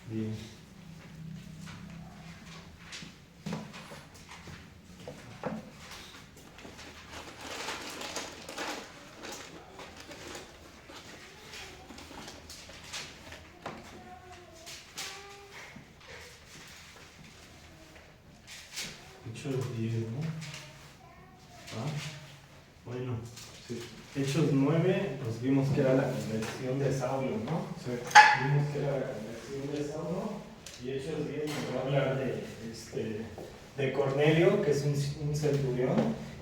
Bien. Hechos 10, ¿no? Ah, bueno, Sí. Hechos 9, pues vimos que era la conversión de Saulo, ¿no? Sí. Vimos que era la conversión de Saulo, y Hechos 10 nos va a hablar de Cornelio, que es un centurión,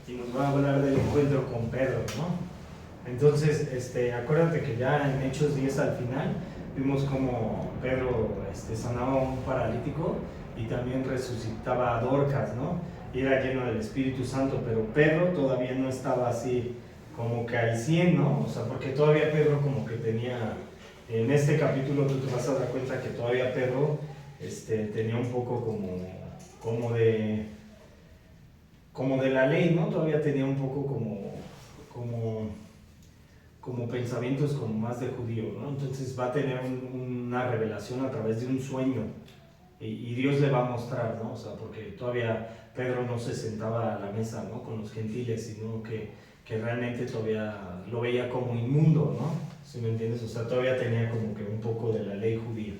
y nos va a hablar del encuentro con Pedro, ¿no? Entonces, acuérdate que ya en Hechos 10 al final vimos como Pedro sanaba a un paralítico y también resucitaba a Dorcas, ¿no? Y era lleno del Espíritu Santo, pero Pedro todavía no estaba así como que al 100, ¿no? O sea, porque todavía Pedro como que tenía, en este capítulo tú te vas a dar cuenta que todavía Pedro tenía un poco como de la ley, ¿no? Todavía tenía un poco como pensamientos como más de judío, ¿no? Entonces va a tener una revelación a través de un sueño y Dios le va a mostrar, ¿no? O sea, porque todavía Pedro no se sentaba a la mesa, ¿no? Con los gentiles, sino que realmente todavía lo veía como inmundo, ¿no? ¿Sí me entiendes? O sea, todavía tenía como que un poco de la ley judía,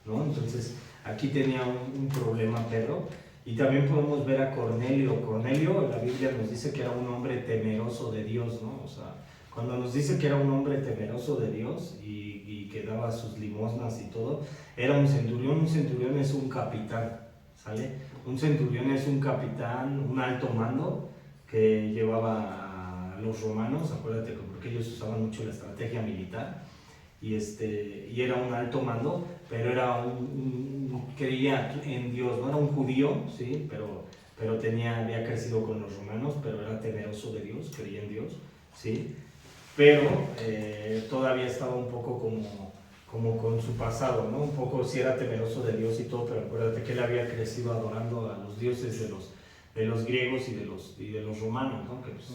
¿no? Entonces aquí tenía un problema Pedro. Y también podemos ver a Cornelio. Cornelio, la Biblia nos dice que era un hombre temeroso de Dios, ¿no? O sea, cuando nos dice que era un hombre temeroso de Dios y que daba sus limosnas y todo, era un centurión es un capitán, ¿sale? Un centurión es un capitán, un alto mando que llevaba a los romanos, acuérdate que porque ellos usaban mucho la estrategia militar, y era un alto mando, pero era creía en Dios, no era un judío, ¿sí? Pero había crecido con los romanos, pero era temeroso de Dios, creía en Dios, ¿sí? Pero todavía estaba un poco como con su pasado, ¿no? Un poco sí era temeroso de Dios y todo, pero acuérdate que él había crecido adorando a los dioses de los griegos y de los romanos, ¿no? Que, pues,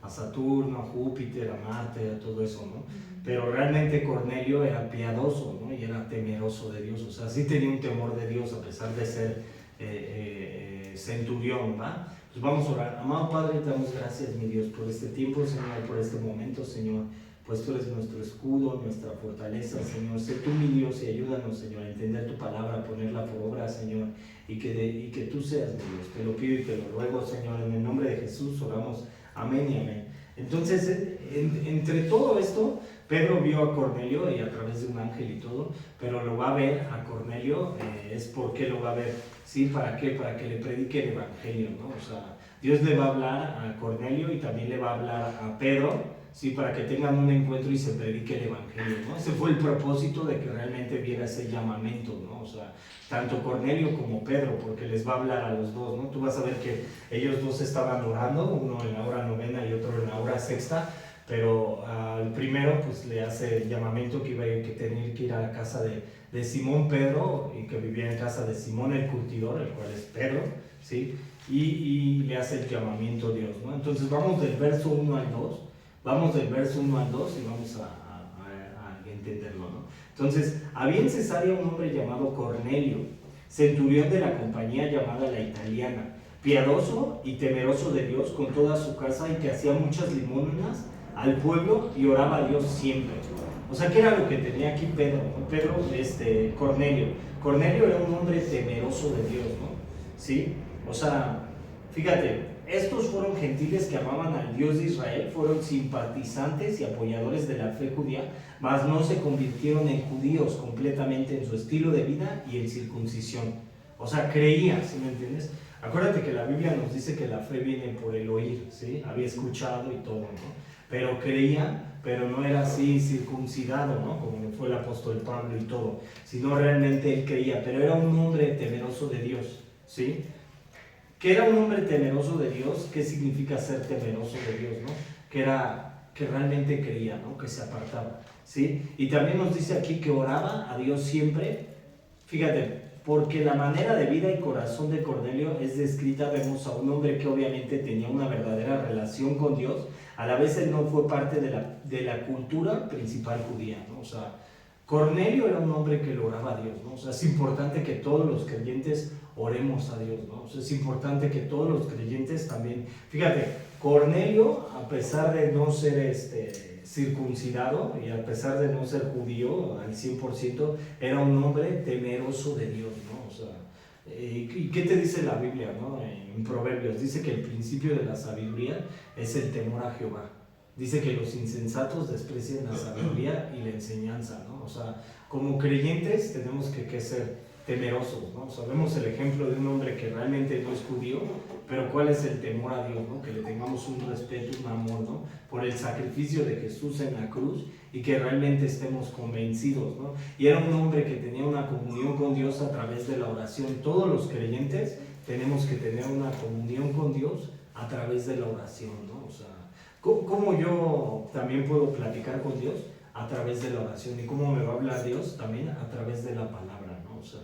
a Saturno, a Júpiter, a Marte, a todo eso, ¿no? Pero realmente Cornelio era piadoso, ¿no? Y era temeroso de Dios, o sea, sí tenía un temor de Dios a pesar de ser centurión, ¿va? Pues vamos a orar. Amado Padre, te damos gracias, mi Dios, por este tiempo, Señor, por este momento, Señor. Pues tú eres nuestro escudo, nuestra fortaleza, Señor. Sé tú, mi Dios, y ayúdanos, Señor, a entender tu palabra, a ponerla por obra, Señor, y que tú seas, mi Dios. Te lo pido y te lo ruego, Señor, en el nombre de Jesús oramos. Amén y amén. Entonces, entre todo esto, Pedro vio a Cornelio y a través de un ángel y todo, pero lo va a ver a Cornelio, es porque lo va a ver, ¿sí? ¿Para qué? Para que le predique el evangelio, ¿no? O sea, Dios le va a hablar a Cornelio y también le va a hablar a Pedro, ¿sí? Para que tengan un encuentro y se predique el evangelio, ¿no? Ese fue el propósito de que realmente viera ese llamamiento, ¿no? O sea, tanto Cornelio como Pedro, porque les va a hablar a los dos, ¿no? Tú vas a ver que ellos dos estaban orando, uno en la hora novena y otro en la hora sexta, pero al primero pues le hace el llamamiento que tenía que ir a la casa de Simón Pedro, y que vivía en casa de Simón el curtidor, el cual es Pedro, ¿sí? Y le hace el llamamiento a Dios, ¿no? Entonces vamos del verso 1 al 2, y vamos a entenderlo, ¿no? Entonces, había en Cesarea un hombre llamado Cornelio, centurión de la compañía llamada la Italiana, piadoso y temeroso de Dios con toda su casa, y que hacía muchas limosnas al pueblo y oraba a Dios siempre. O sea, ¿qué era lo que tenía aquí Pedro? Cornelio. Cornelio era un hombre temeroso de Dios, ¿no? ¿Sí? O sea, fíjate, estos fueron gentiles que amaban al Dios de Israel, fueron simpatizantes y apoyadores de la fe judía, mas no se convirtieron en judíos completamente en su estilo de vida y en circuncisión. O sea, creían, ¿sí me entiendes? Acuérdate que la Biblia nos dice que la fe viene por el oír, ¿sí? Había escuchado y todo, ¿no? Pero creía, pero no era así circuncidado, ¿no? Como fue el apóstol Pablo y todo, sino realmente él creía, pero era un hombre temeroso de Dios, ¿sí? ¿Qué era un hombre temeroso de Dios? ¿Qué significa ser temeroso de Dios, no? Que realmente creía, ¿no? Que se apartaba, ¿sí? Y también nos dice aquí que oraba a Dios siempre. Fíjate, porque la manera de vida y corazón de Cornelio es descrita, vemos a un hombre que obviamente tenía una verdadera relación con Dios, a la vez él no fue parte de la cultura principal judía, ¿no? O sea, Cornelio era un hombre que le oraba a Dios, ¿no? O sea, es importante que todos los creyentes oremos a Dios, ¿no? O sea, es importante que todos los creyentes también, fíjate, Cornelio, a pesar de no ser circuncidado y a pesar de no ser judío al 100%, era un hombre temeroso de Dios, ¿no? O sea, ¿y qué te dice la Biblia, no? En Proverbios dice que el principio de la sabiduría es el temor a Jehová. Dice que los insensatos desprecian la sabiduría y la enseñanza, ¿no? O sea, como creyentes tenemos que ser temerosos, ¿no? Sabemos el ejemplo de un hombre que realmente no es judío, pero ¿cuál es el temor a Dios, ¿no? Que le tengamos un respeto, un amor, ¿no? Por el sacrificio de Jesús en la cruz y que realmente estemos convencidos, ¿no? Y era un hombre que tenía una comunión con Dios a través de la oración. Todos los creyentes tenemos que tener una comunión con Dios a través de la oración, ¿no? O sea, ¿cómo yo también puedo platicar con Dios? A través de la oración. ¿Y cómo me va a hablar Dios? También a través de la palabra, ¿no? O sea,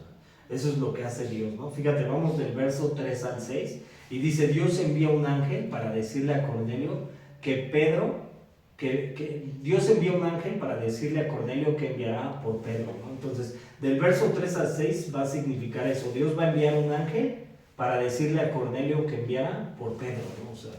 eso es lo que hace Dios, ¿no? Fíjate, vamos del verso 3 al 6 y dice, Dios envía un ángel para decirle a Cornelio que Dios envía un ángel para decirle a Cornelio que enviará por Pedro, ¿no? Entonces, del verso 3 al 6 va a significar eso. Dios va a enviar un ángel para decirle a Cornelio que enviara por Pedro, ¿no? O sea,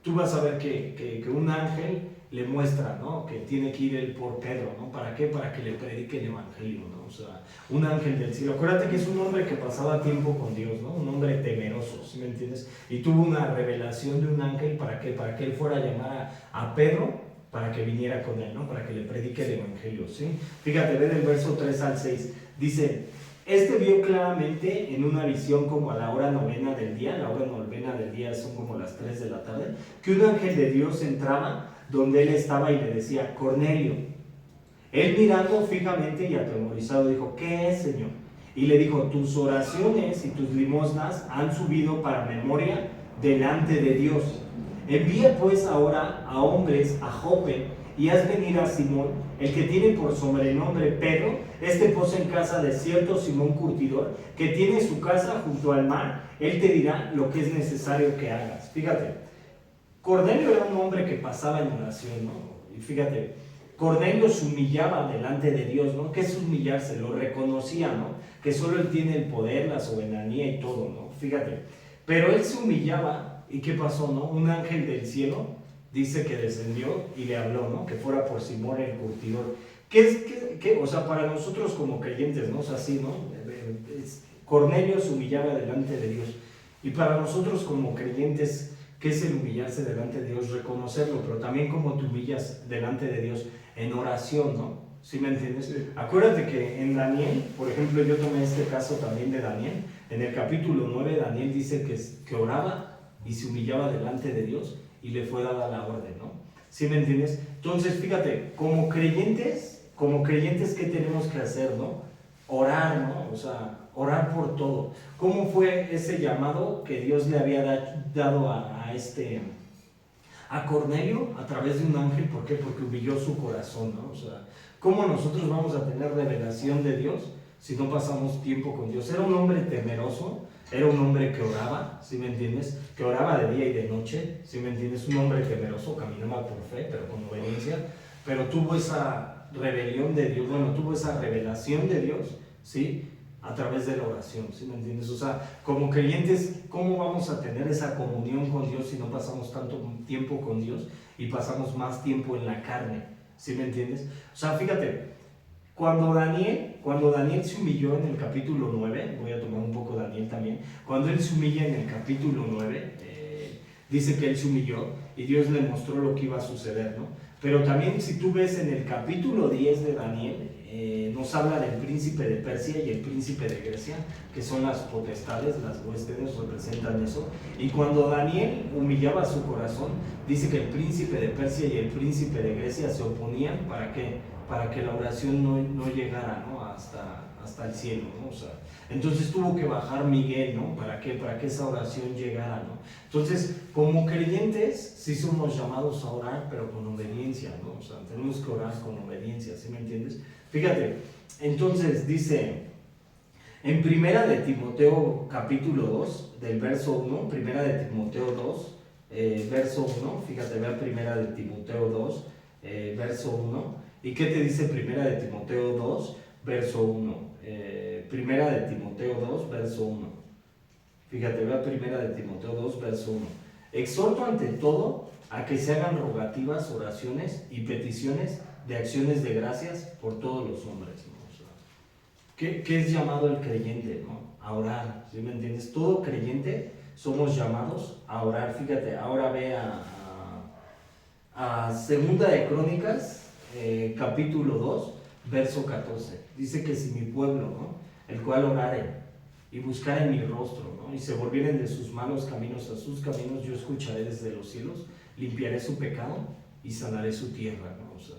tú vas a ver que un ángel le muestra, ¿no? Que tiene que ir él por Pedro, ¿no? ¿Para qué? Para que le predique el evangelio, ¿no? O sea, un ángel del cielo. Acuérdate que es un hombre que pasaba tiempo con Dios, ¿no? Un hombre temeroso, ¿sí me entiendes? Y tuvo una revelación de un ángel, ¿para qué? Para que él fuera a llamar a Pedro para que viniera con él, ¿no? Para que le predique el evangelio, ¿sí? Fíjate, ve del verso 3 al 6. Dice, vio claramente en una visión como a la hora novena del día, la hora novena del día son como las 3 de la tarde, que un ángel de Dios entraba donde él estaba y le decía, Cornelio. Él mirando fijamente y atemorizado dijo, ¿qué es, Señor? Y le dijo, tus oraciones y tus limosnas han subido para memoria delante de Dios. Envía pues ahora a hombres a Jope y haz venir a Simón, el que tiene por sobrenombre Pedro. Posa en casa de cierto Simón Curtidor, que tiene su casa junto al mar. Él te dirá lo que es necesario que hagas. Fíjate, Cornelio era un hombre que pasaba en oración, ¿no? Y fíjate, Cornelio se humillaba delante de Dios, ¿no? ¿Qué es humillarse? Lo reconocía, ¿no? Que solo él tiene el poder, la soberanía y todo, ¿no? Fíjate, pero él se humillaba, ¿y qué pasó, no? Un ángel del cielo dice que descendió y le habló, ¿no? Que fuera por Simón el curtidor. O sea, para nosotros como creyentes, ¿no? O sea, así, ¿no? Cornelio se humillaba delante de Dios. Y para nosotros como creyentes, ¿qué es el humillarse delante de Dios? Reconocerlo, pero también cómo te humillas delante de Dios en oración, ¿no? ¿Sí me entiendes? Sí. Acuérdate que en Daniel, por ejemplo, yo tomé este caso también de Daniel. En el capítulo 9, Daniel dice que oraba y se humillaba delante de Dios y le fue dada la orden, ¿no? ¿Sí me entiendes? Entonces, fíjate, como creyentes, ¿qué tenemos que hacer, no? Orar, ¿no? O sea, orar por todo. ¿Cómo fue ese llamado que Dios le había dado a Cornelio a través de un ángel? ¿Por qué? Porque humilló su corazón, ¿no? O sea, ¿cómo nosotros vamos a tener revelación de Dios si no pasamos tiempo con Dios? Era un hombre temeroso, era un hombre que oraba, ¿sí me entiendes? Que oraba de día y de noche, ¿sí me entiendes? Un hombre temeroso, caminaba por fe, pero con obediencia, pero tuvo esa rebelión de Dios, bueno, tuvo esa revelación de Dios, ¿sí? A través de la oración, ¿sí me entiendes? O sea, como creyentes, ¿cómo vamos a tener esa comunión con Dios si no pasamos tanto tiempo con Dios y pasamos más tiempo en la carne? ¿Sí me entiendes? O sea, fíjate, cuando Daniel se humilló en el capítulo 9, voy a tomar un poco Daniel también, cuando él se humilla en el capítulo 9, dice que él se humilló y Dios le mostró lo que iba a suceder, ¿no? Pero también si tú ves en el capítulo 10 de Daniel, nos habla del príncipe de Persia y el príncipe de Grecia, que son las potestades, las huestes representan eso. Y cuando Daniel humillaba su corazón, dice que el príncipe de Persia y el príncipe de Grecia se oponían. ¿Para qué? Para que la oración no llegara, ¿no? hasta el cielo, ¿no? O sea, entonces tuvo que bajar Miguel, ¿no? ¿Para qué? Para que esa oración llegara, ¿no? Entonces, como creyentes, sí somos llamados a orar, pero con obediencia, ¿no? O sea, tenemos que orar con obediencia, ¿sí me entiendes? Fíjate, entonces dice, en Primera de Timoteo capítulo 2, del verso 1, Primera de Timoteo 2, verso 1, fíjate, vea Primera de Timoteo 2, verso 1, ¿Y qué te dice Primera de Timoteo 2, verso 1? Primera de Timoteo 2, verso 1. Fíjate, vea Primera de Timoteo 2, verso 1. Exhorto ante todo a que se hagan rogativas, oraciones y peticiones de acciones de gracias por todos los hombres, ¿no? O sea, ¿qué es llamado el creyente, ¿no? A orar, ¿sí me entiendes? Todo creyente somos llamados a orar. Fíjate, ahora ve a Segunda de Crónicas, capítulo 2, verso 14. Dice que si mi pueblo, ¿no?, el cual orare y buscare mi rostro, ¿no?, y se volvieren de sus malos caminos a sus caminos, yo escucharé desde los cielos, limpiaré su pecado y sanaré su tierra, ¿no? O sea,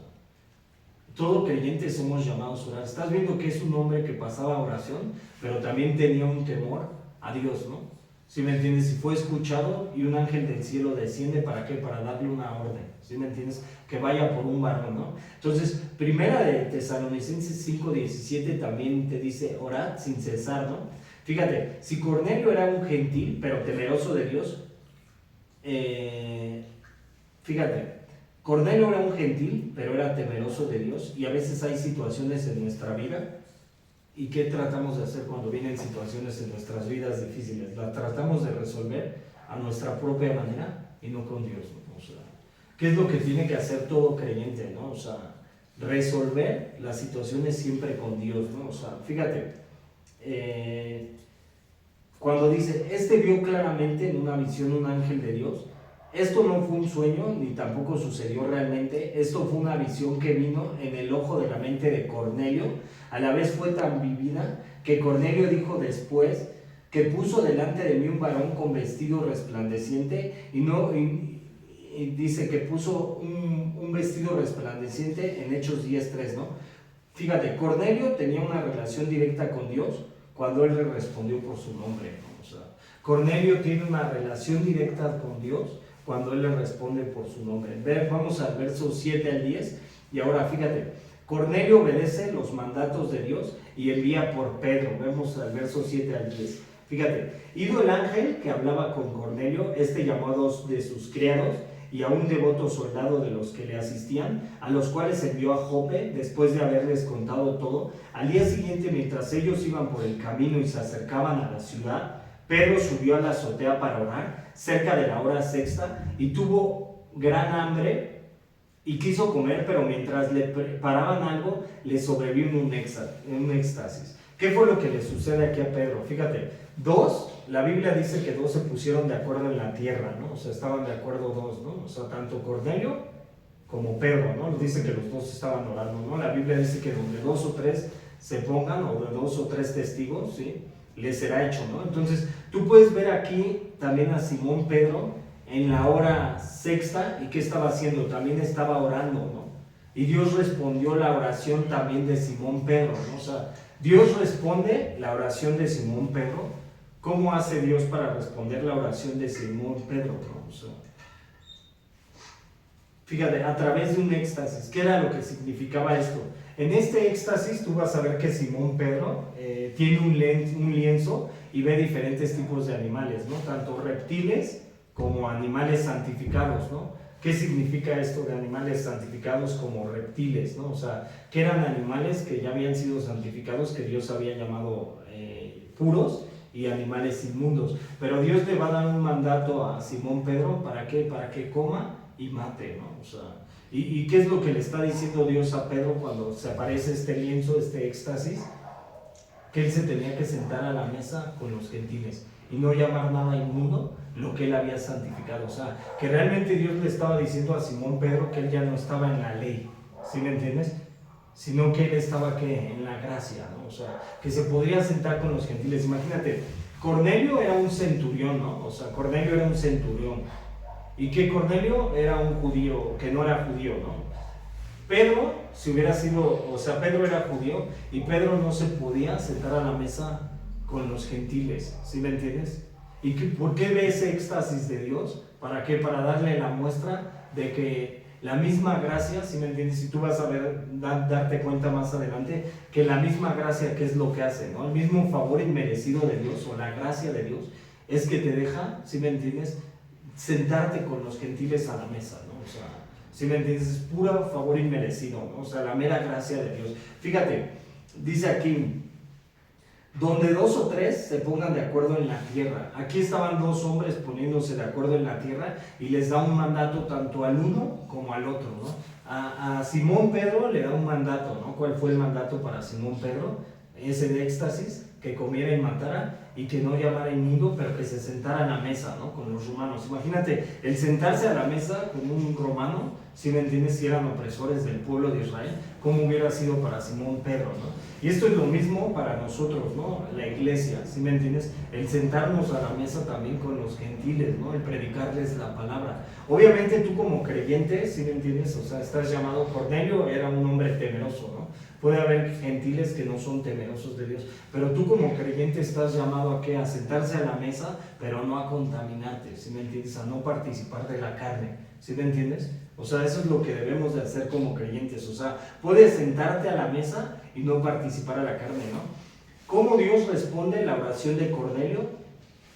todo creyente somos llamados a orar. Estás viendo que es un hombre que pasaba oración, pero también tenía un temor a Dios, ¿no? ¿Sí me entiendes? Y fue escuchado y un ángel del cielo desciende, ¿para qué? Para darle una orden, ¿sí me entiendes? Que vaya por un varón, ¿no? Entonces, Primera de Tesalonicenses 5:17 también te dice, orad sin cesar, ¿no? Fíjate, si Cornelio era un gentil, pero temeroso de Dios, fíjate, Cornelio era un gentil, pero era temeroso de Dios, y a veces hay situaciones en nuestra vida. ¿Y qué tratamos de hacer cuando vienen situaciones en nuestras vidas difíciles? Las tratamos de resolver a nuestra propia manera y no con Dios, ¿no? O sea, ¿qué es lo que tiene que hacer todo creyente, ¿no? O sea, resolver las situaciones siempre con Dios, ¿no? O sea, fíjate, cuando dice, vio claramente en una visión un ángel de Dios, esto no fue un sueño ni tampoco sucedió realmente, esto fue una visión que vino en el ojo de la mente de Cornelio, a la vez fue tan vivida que Cornelio dijo después que puso delante de mí un varón con vestido resplandeciente y dice que puso un vestido resplandeciente en Hechos 10:3, ¿no? Fíjate, Cornelio tenía una relación directa con Dios cuando él le respondió por su nombre, ¿no? O sea, Cornelio tiene una relación directa con Dios cuando él le responde por su nombre. Vamos al verso 7 al 10, y ahora fíjate, Cornelio obedece los mandatos de Dios y envía por Pedro. Vemos al verso 7 al 10. Fíjate, ido el ángel que hablaba con Cornelio, llamó a 2 de sus criados y a un devoto soldado de los que le asistían, a los cuales envió a Jope después de haberles contado todo. Al día siguiente, mientras ellos iban por el camino y se acercaban a la ciudad, Pedro subió a la azotea para orar, cerca de la hora sexta, y tuvo gran hambre y quiso comer, pero mientras le preparaban algo, le sobrevino un éxtasis. ¿Qué fue lo que le sucede aquí a Pedro? Fíjate, la Biblia dice que 2 se pusieron de acuerdo en la tierra, ¿no? O sea, estaban de acuerdo 2, ¿no? O sea, tanto Cornelio como Pedro, ¿no? Dice que los 2 estaban orando, ¿no? La Biblia dice que donde 2 o 3 se pongan, o de 2 o 3 testigos, ¿sí?, les será hecho, ¿no? Entonces, tú puedes ver aquí también a Simón Pedro en la hora sexta, y ¿qué estaba haciendo? También estaba orando, ¿no? Y Dios respondió la oración también de Simón Pedro, ¿no? O sea, Dios responde la oración de Simón Pedro. ¿Cómo hace Dios para responder la oración de Simón Pedro, ¿no? O sea, fíjate, a través de un éxtasis. ¿Qué era lo que significaba esto? En este éxtasis tú vas a ver que Simón Pedro tiene un lienzo y ve diferentes tipos de animales, ¿no? Tanto reptiles como animales santificados, ¿no? ¿Qué significa esto de animales santificados como reptiles, ¿no? O sea, que eran animales que ya habían sido santificados, que Dios había llamado puros, y animales inmundos. Pero Dios le va a dar un mandato a Simón Pedro, ¿para qué? Para que coma y mate, ¿no? O sea, ¿y qué es lo que le está diciendo Dios a Pedro cuando se aparece este lienzo, este éxtasis? Que él se tenía que sentar a la mesa con los gentiles y no llamar nada inmundo lo que él había santificado. O sea, que realmente Dios le estaba diciendo a Simón Pedro que él ya no estaba en la ley, ¿sí me entiendes? Sino que él estaba, ¿qué?, en la gracia, ¿no? O sea, que se podría sentar con los gentiles. Imagínate, Cornelio era un centurión, ¿no? O sea, Cornelio era un centurión. Y que Cornelio era un judío, que no era judío, ¿no? Pedro, si hubiera sido, o sea, Pedro era judío y Pedro no se podía sentar a la mesa con los gentiles, ¿sí me entiendes? ¿Y por qué ve ese éxtasis de Dios? ¿Para qué? Para darle la muestra de que la misma gracia, ¿sí me entiendes? Si tú vas a ver, darte cuenta más adelante, que la misma gracia, ¿qué es lo que hace, no? El mismo favor inmerecido de Dios, o la gracia de Dios, es que te deja, ¿sí me entiendes?, sentarte con los gentiles a la mesa, ¿no? O sea, ¿sí me entiendes? Es puro favor inmerecido, ¿no? O sea, la mera gracia de Dios. Fíjate, dice aquí, donde 2 o 3 se pongan de acuerdo en la tierra. Aquí estaban 2 hombres poniéndose de acuerdo en la tierra y les da un mandato tanto al uno como al otro, ¿no? A Simón Pedro le da un mandato, ¿no? ¿Cuál fue el mandato para Simón Pedro? Ese de éxtasis, que comiera y matara y que no llamara inmundo, pero que se sentara a la mesa, ¿no? Con los romanos. Imagínate, el sentarse a la mesa con un romano, si me entiendes, si eran opresores del pueblo de Israel, ¿cómo hubiera sido para Simón Pedro, ¿no? Y esto es lo mismo para nosotros, ¿no? La iglesia, ¿sí me entiendes? El sentarnos a la mesa también con los gentiles, ¿no? El predicarles la palabra. Obviamente tú como creyente, ¿sí me entiendes? O sea, estás llamado. Cornelio era un hombre temeroso, ¿no? Puede haber gentiles que no son temerosos de Dios, pero tú como creyente estás llamado a ¿qué? A sentarse a la mesa, pero no a contaminarte, ¿sí me entiendes? A no participar de la carne, ¿sí me entiendes? O sea, eso es lo que debemos de hacer como creyentes. O sea, puedes sentarte a la mesa y no participar a la carne, ¿no? ¿Cómo Dios responde la oración de Cornelio?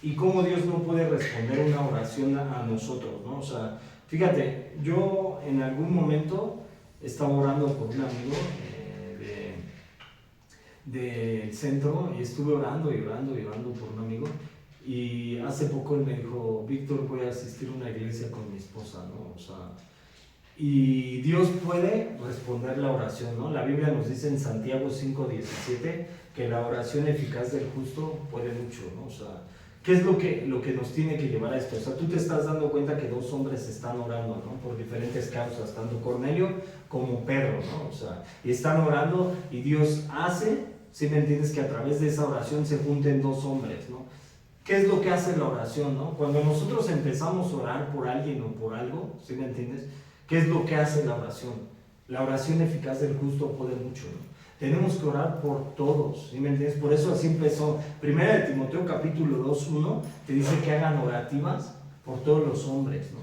Y cómo Dios no puede responder una oración a nosotros, ¿no? O sea, fíjate, yo en algún momento estaba orando por un amigo del centro y estuve orando y orando y orando por un amigo. Y hace poco él me dijo, Víctor, voy a asistir a una iglesia con mi esposa, ¿no? O sea, y Dios puede responder la oración, ¿no? La Biblia nos dice en Santiago 5:17 que la oración eficaz del justo puede mucho, ¿no? O sea, ¿qué es lo que nos tiene que llevar a esto? O sea, tú te estás dando cuenta que 2 hombres están orando, ¿no? Por diferentes causas, tanto Cornelio como Pedro, ¿no? O sea, y están orando y Dios hace, ¿sí me entiendes? Que a través de esa oración se junten 2 hombres, ¿no? ¿Qué es lo que hace la oración, no? Cuando nosotros empezamos a orar por alguien o por algo, ¿sí me entiendes? ¿Qué es lo que hace la oración? La oración eficaz del justo puede mucho, ¿no? Tenemos que orar por todos, ¿sí me entiendes? Por eso así empezó. Primera de Timoteo capítulo 2:1 te dice que hagan orativas por todos los hombres, ¿no?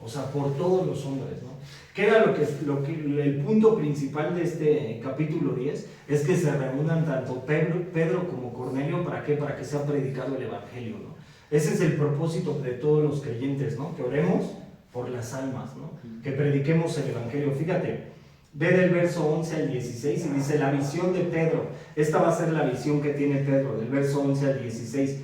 O sea, por todos los hombres, ¿no? ¿Qué era el punto principal de este capítulo 10? Es que se reúnan tanto Pedro como Cornelio, ¿para qué? Para que sea predicado el evangelio, ¿no? Ese es el propósito de todos los creyentes, ¿no? Que oremos por las almas, ¿no? Que prediquemos el evangelio. Fíjate, ve del verso 11 al 16 y dice la visión de Pedro. Esta va a ser la visión que tiene Pedro, del verso 11 al 16.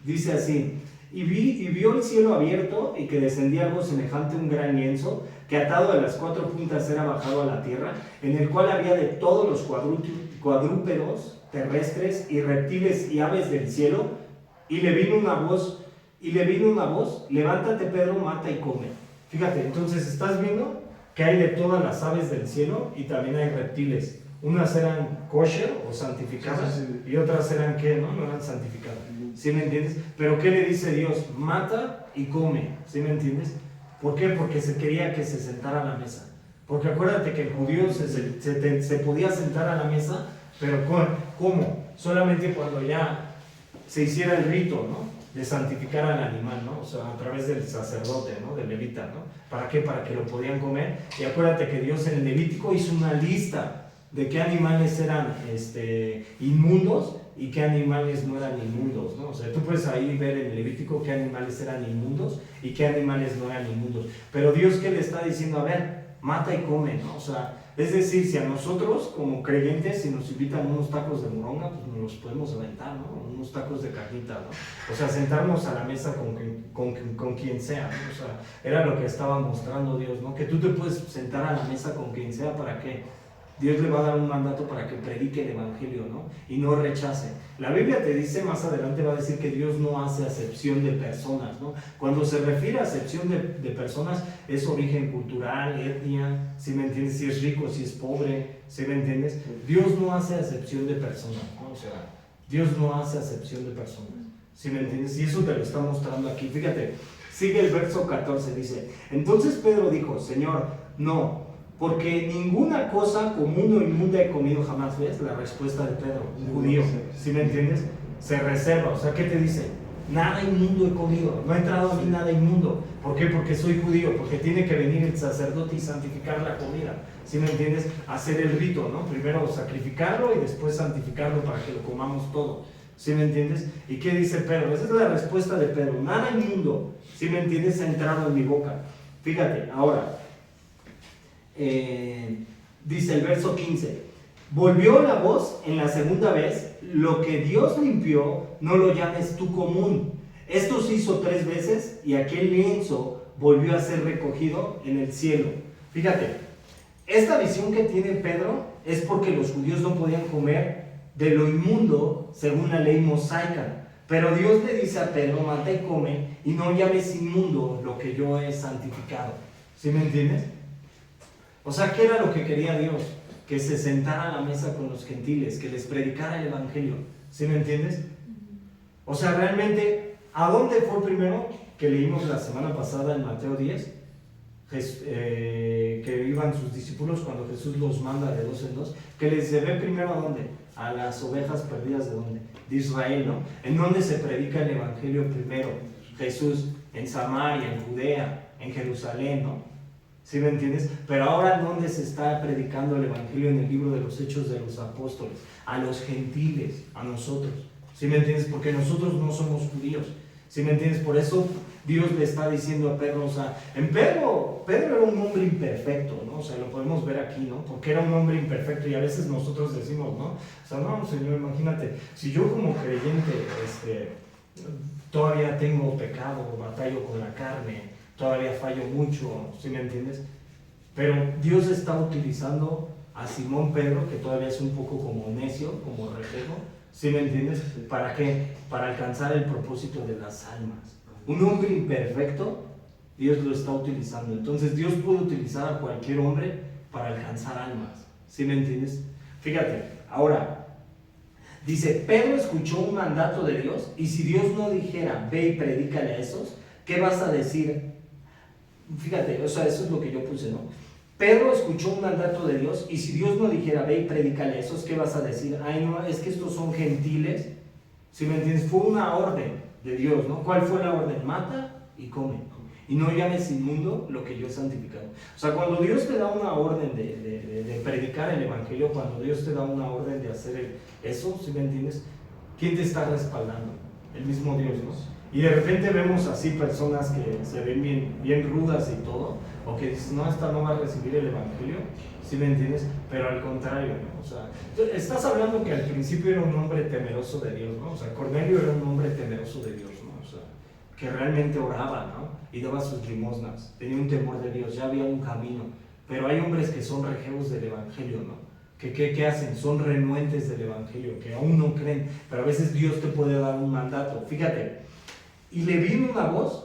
Dice así: y vio el cielo abierto y que descendía algo semejante a un gran lienzo, que atado de las 4 puntas era bajado a la tierra, en el cual había de todos los cuadrúpedos terrestres y reptiles y aves del cielo, y le vino una voz, levántate Pedro, mata y come. Fíjate, entonces estás viendo que hay de todas las aves del cielo y también hay reptiles. Unas eran kosher o santificadas, sí. Y otras eran ¿qué? No eran santificadas. ¿Sí me entiendes? Pero ¿qué le dice Dios? Mata y come. ¿Sí me entiendes? ¿Por qué? Porque se quería que se sentara a la mesa. Porque acuérdate que el judío se podía sentar a la mesa, pero ¿cómo? Solamente cuando ya se hiciera el rito, ¿no? De santificar al animal, ¿no? O sea, a través del sacerdote, ¿no? Del levita, ¿no? ¿Para qué? Para que lo podían comer. Y acuérdate que Dios en el Levítico hizo una lista de qué animales eran inmundos y qué animales no eran inmundos, ¿no? O sea, tú puedes ahí ver en el Levítico qué animales eran inmundos y qué animales no eran inmundos. Pero Dios, ¿qué le está diciendo? A ver, mata y come, ¿no? O sea, es decir, si a nosotros como creyentes, si nos invitan unos tacos de moronga, pues nos los podemos aventar, ¿no? Unos tacos de carnita, ¿no? O sea, sentarnos a la mesa con quien sea, ¿no? O sea, era lo que estaba mostrando Dios, ¿no? Que tú te puedes sentar a la mesa con quien sea, ¿para qué? Dios le va a dar un mandato para que predique el evangelio, ¿no? Y no rechace. La Biblia te dice, más adelante va a decir que Dios no hace acepción de personas, ¿no? Cuando se refiere a acepción de personas, es origen cultural, etnia, ¿sí me entiendes? Si es rico, si es pobre, ¿sí me entiendes? Dios no hace acepción de personas, ¿no? O sea, Dios no hace acepción de personas, ¿sí me entiendes? Y eso te lo está mostrando aquí. Fíjate, sigue el verso 14, dice: entonces Pedro dijo, Señor, no, porque ninguna cosa común o inmunda he comido jamás. ¿Ves? La respuesta de Pedro, un judío, ¿sí me entiendes? Se reserva, o sea, ¿qué te dice? Nada inmundo he comido, no ha entrado a mí nada inmundo. ¿Por qué? Porque soy judío, porque tiene que venir el sacerdote y santificar la comida, ¿sí me entiendes? Hacer el rito, ¿no? Primero sacrificarlo y después santificarlo para que lo comamos todo, ¿sí me entiendes? ¿Y qué dice Pedro? Esa es la respuesta de Pedro, nada inmundo, ¿sí me entiendes? Ha entrado en mi boca. Fíjate, ahora, dice el verso 15, volvió la voz en la segunda vez, lo que Dios limpió, no lo llames tú común. Esto se hizo 3 veces y aquel lienzo volvió a ser recogido en el cielo. Fíjate, esta visión que tiene Pedro es porque los judíos no podían comer de lo inmundo según la ley mosaica. Pero Dios le dice a Pedro, mata y come, y no llames inmundo lo que yo he santificado. ¿Sí me entiendes? O sea, ¿qué era lo que quería Dios? Que se sentara a la mesa con los gentiles, que les predicara el evangelio. ¿Sí me entiendes? O sea, realmente, ¿a dónde fue primero que leímos la semana pasada en Mateo 10? Que iban sus discípulos cuando Jesús los manda de 2 en 2, que les ve primero ¿a dónde? A las ovejas perdidas de dónde? De Israel, ¿no? ¿En dónde se predica el evangelio primero? Jesús, en Samaria, en Judea, en Jerusalén, ¿no? ¿Sí me entiendes? Pero ahora, ¿dónde se está predicando el evangelio? En el libro de los Hechos de los Apóstoles, a los gentiles, a nosotros. ¿Sí me entiendes? Porque nosotros no somos judíos. ¿Sí me entiendes? Por eso Dios le está diciendo a Pedro, o sea, en Pedro era un hombre imperfecto, ¿no? O sea, lo podemos ver aquí, ¿no? Porque era un hombre imperfecto y a veces nosotros decimos, ¿no? O sea, no, Señor, imagínate, si yo como creyente, todavía tengo pecado, batallo con la carne, todavía fallo mucho, ¿sí me entiendes? Pero Dios está utilizando a Simón Pedro, que todavía es un poco como necio, como reflejo, ¿sí me entiendes? ¿Para qué? Para alcanzar el propósito de las almas. Un hombre imperfecto, Dios lo está utilizando. Entonces Dios puede utilizar a cualquier hombre para alcanzar almas. ¿Sí me entiendes? Fíjate, ahora, dice, Pedro escuchó un mandato de Dios y si Dios no dijera, ve y predícale a esos, ¿qué vas a decir? Fíjate, o sea, eso es lo que yo puse, ¿no? Pedro escuchó un mandato de Dios y si Dios no dijera, ve y predícale a esos, ¿qué vas a decir? Ay, no, es que estos son gentiles. ¿Sí me entiendes? Fue una orden de Dios, ¿no? ¿Cuál fue la orden? Mata y come. Y no llames inmundo lo que yo he santificado. O sea, cuando Dios te da una orden de predicar el evangelio, cuando Dios te da una orden de hacer eso, ¿sí me entiendes? ¿Quién te está respaldando? El mismo Dios, ¿no? Y de repente vemos así personas que se ven bien rudas y todo, o que dicen, no, esta no va a recibir el evangelio, ¿sí me entiendes? Pero al contrario, ¿no? O sea, estás hablando que al principio era un hombre temeroso de Dios, ¿no? O sea, Cornelio era un hombre temeroso de Dios, ¿no? O sea, que realmente oraba, ¿no? Y daba sus limosnas, tenía un temor de Dios, ya había un camino. Pero hay hombres que son rejeros del evangelio, ¿no? ¿Qué hacen? Son renuentes del evangelio, que aún no creen, pero a veces Dios te puede dar un mandato. Fíjate, y le vino una voz.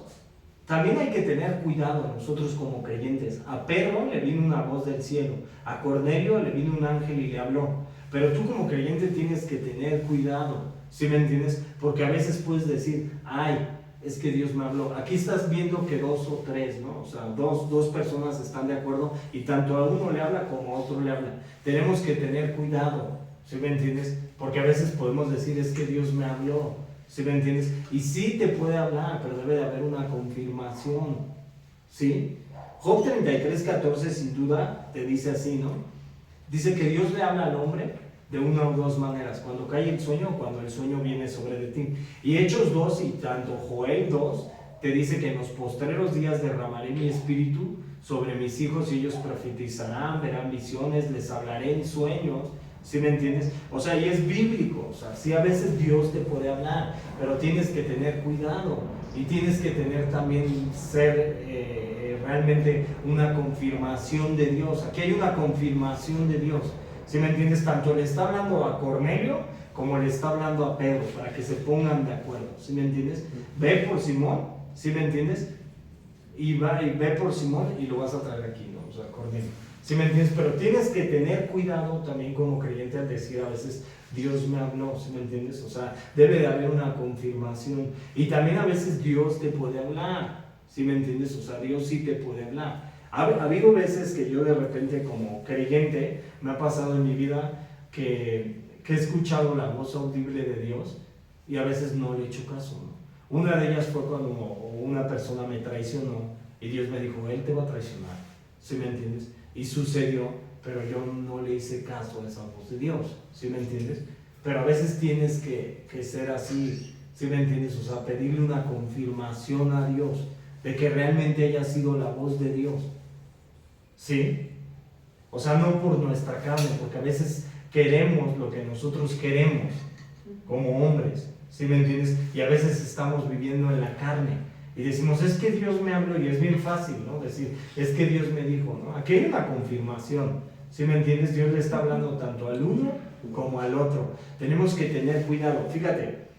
También hay que tener cuidado nosotros como creyentes. A Pedro le vino una voz del cielo, a Cornelio le vino un ángel y le habló. Pero tú como creyente tienes que tener cuidado, ¿sí me entiendes? Porque a veces puedes decir, ay, es que Dios me habló. Aquí estás viendo que 2 o 3, ¿no? O sea, dos personas están de acuerdo y tanto a uno le habla como a otro le habla. Tenemos que tener cuidado, ¿sí me entiendes? Porque a veces podemos decir, es que Dios me habló, ¿sí me entiendes? Y sí te puede hablar, pero debe de haber una confirmación, ¿sí? Job 33:14 sin duda te dice así, ¿no? Dice que Dios le habla al hombre de una o dos maneras, cuando cae el sueño o cuando el sueño viene sobre de ti. Y Hechos 2 y tanto Joel 2 te dice que en los postreros días derramaré mi espíritu sobre mis hijos y ellos profetizarán, verán visiones, les hablaré en sueños. ¿Sí me entiendes? O sea, y es bíblico, o sea, sí a veces Dios te puede hablar, pero tienes que tener cuidado y tienes que tener también realmente una confirmación de Dios. Aquí hay una confirmación de Dios, ¿sí me entiendes? Tanto le está hablando a Cornelio como le está hablando a Pedro, para que se pongan de acuerdo, ¿sí me entiendes? Ve por Simón, ¿sí me entiendes? Y ve por Simón y lo vas a traer aquí, ¿no? O sea, Cornelio. ¿Sí me entiendes? Pero tienes que tener cuidado también como creyente al decir a veces, Dios me habló, ¿sí me entiendes? O sea, debe de haber una confirmación. Y también a veces Dios te puede hablar, ¿sí me entiendes? O sea, Dios sí te puede hablar. Ha habido veces que yo de repente como creyente, me ha pasado en mi vida que he escuchado la voz audible de Dios y a veces no le he hecho caso, ¿no? Una de ellas fue cuando una persona me traicionó y Dios me dijo, Él te va a traicionar, ¿sí me entiendes? Y sucedió, pero yo no le hice caso a esa voz de Dios, ¿sí me entiendes? Pero a veces tienes que ser así, ¿sí me entiendes? O sea, pedirle una confirmación a Dios de que realmente haya sido la voz de Dios, ¿sí? O sea, no por nuestra carne, porque a veces queremos lo que nosotros queremos como hombres, ¿sí me entiendes? Y a veces estamos viviendo en la carne y decimos, es que Dios me habló, y es bien fácil, ¿no? Decir, es que Dios me dijo, ¿no? Aquí hay una confirmación, ¿sí me entiendes? Dios le está hablando tanto al uno como al otro. Tenemos que tener cuidado. Fíjate,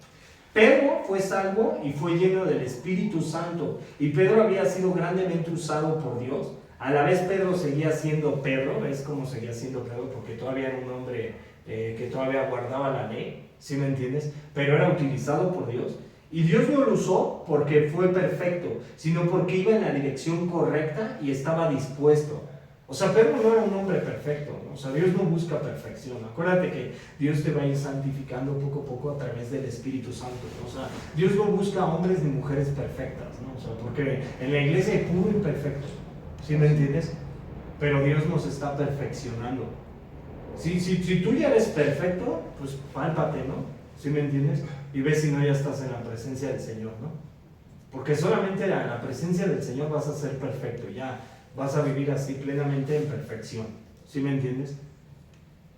Pedro fue salvo y fue lleno del Espíritu Santo, y Pedro había sido grandemente usado por Dios. A la vez Pedro seguía siendo Pedro. ¿Ves cómo seguía siendo Pedro? Porque todavía era un hombre que todavía guardaba la ley, ¿sí me entiendes? Pero era utilizado por Dios. Y Dios no lo usó porque fue perfecto, sino porque iba en la dirección correcta y estaba dispuesto. O sea, Pedro no era un hombre perfecto, ¿no? O sea, Dios no busca perfección. Acuérdate que Dios te va a ir santificando poco a poco a través del Espíritu Santo, ¿no? O sea, Dios no busca hombres ni mujeres perfectas, ¿no? O sea, porque en la iglesia hay puro imperfecto, ¿sí me entiendes? Pero Dios nos está perfeccionando. Si tú ya eres perfecto, pues pálpate, ¿no? ¿Sí me entiendes? Y ves si no ya estás en la presencia del Señor, ¿no? Porque solamente en la presencia del Señor vas a ser perfecto, ya vas a vivir así plenamente en perfección, ¿sí me entiendes?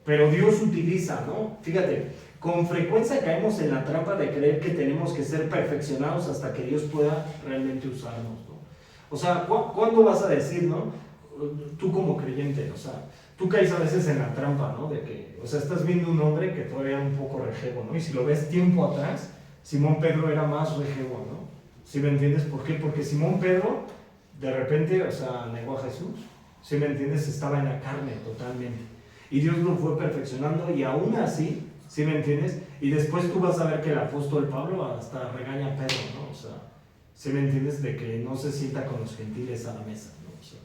Pero Dios utiliza, ¿no? Fíjate, con frecuencia caemos en la trampa de creer que tenemos que ser perfeccionados hasta que Dios pueda realmente usarnos, ¿no? O sea, ¿cuándo vas a decir, no? Tú como creyente, o sea, tú caes a veces en la trampa, ¿no? De que, o sea, estás viendo un hombre que todavía era un poco rejego, ¿no? Y si lo ves tiempo atrás, Simón Pedro era más rejego, ¿no? ¿Sí me entiendes por qué? Porque Simón Pedro, de repente, o sea, negó a Jesús. ¿Sí me entiendes? Estaba en la carne totalmente. Y Dios lo fue perfeccionando, y aún así, ¿sí me entiendes? Y después tú vas a ver que el apóstol Pablo hasta regaña a Pedro, ¿no? O sea, ¿sí me entiendes? De que no se sienta con los gentiles a la mesa, ¿no? O sea,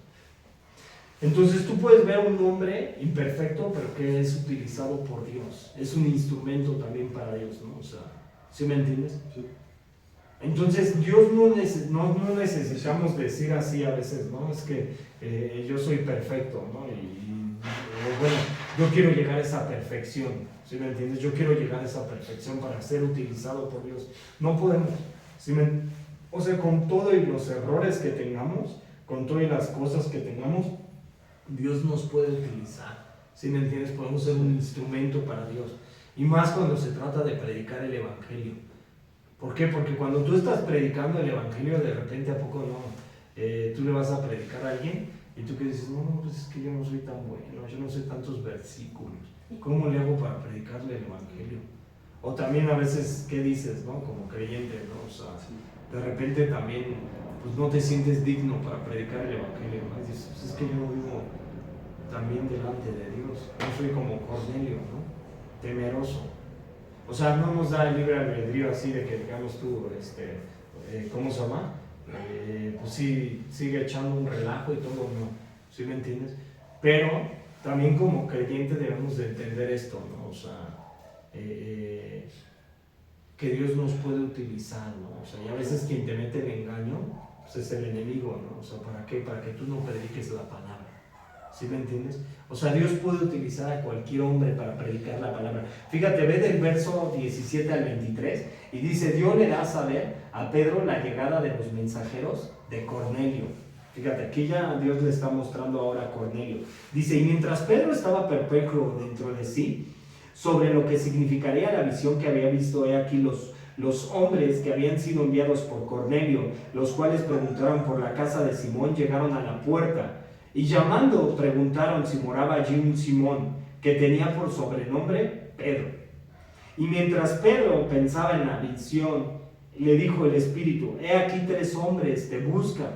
entonces tú puedes ver un hombre imperfecto, pero que es utilizado por Dios. Es un instrumento también para Dios, ¿no? O sea, ¿sí me entiendes? Sí. Entonces Dios no necesitamos decir así a veces, ¿no? Es que yo soy perfecto, ¿no? Bueno, yo quiero llegar a esa perfección, ¿sí me entiendes? Yo quiero llegar a esa perfección para ser utilizado por Dios. No podemos, ¿sí o sea, con todos los errores que tengamos, con todas las cosas que tengamos, Dios nos puede utilizar, ¿sí me entiendes? Podemos ser un instrumento para Dios. Y más cuando se trata de predicar el Evangelio. ¿Por qué? Porque cuando tú estás predicando el Evangelio, de repente, ¿a poco no? Tú le vas a predicar a alguien y tú que dices, no, pues es que yo no soy tan bueno, yo no sé tantos versículos. ¿Cómo le hago para predicarle el Evangelio? O también a veces, ¿qué dices, no? Como creyente, ¿no? O sea, de repente también, pues no te sientes digno para predicar el Evangelio, ¿no? Y dices, pues es que yo no vivo también delante de Dios. No soy como Cornelio, ¿no? Temeroso. O sea, no nos da el libre albedrío así de que digamos tú, ¿cómo se llama? Pues sí, sigue echando un relajo y todo, ¿no? ¿Sí me entiendes? Pero también como creyente debemos de entender esto, ¿no? O sea, que Dios nos puede utilizar, ¿no? O sea, y a veces quien te mete el engaño, pues es el enemigo, ¿no? O sea, ¿para qué? Para que tú no prediques la palabra. ¿Sí me entiendes? O sea, Dios puede utilizar a cualquier hombre para predicar la palabra. Fíjate, ve del verso 17 al 23 y dice, Dios le da a saber a Pedro la llegada de los mensajeros de Cornelio. Fíjate, aquí ya Dios le está mostrando ahora a Cornelio. Dice, y mientras Pedro estaba perplejo dentro de sí sobre lo que significaría la visión que había visto, he aquí los hombres que habían sido enviados por Cornelio, los cuales preguntaron por la casa de Simón, llegaron a la puerta. Y llamando, preguntaron si moraba allí un Simón, que tenía por sobrenombre Pedro. Y mientras Pedro pensaba en la visión, le dijo el Espíritu, he aquí 3 hombres te buscan.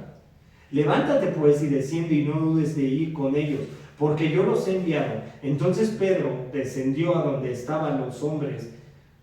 Levántate pues y desciende y no dudes de ir con ellos, porque yo los he enviado. Entonces Pedro descendió a donde estaban los hombres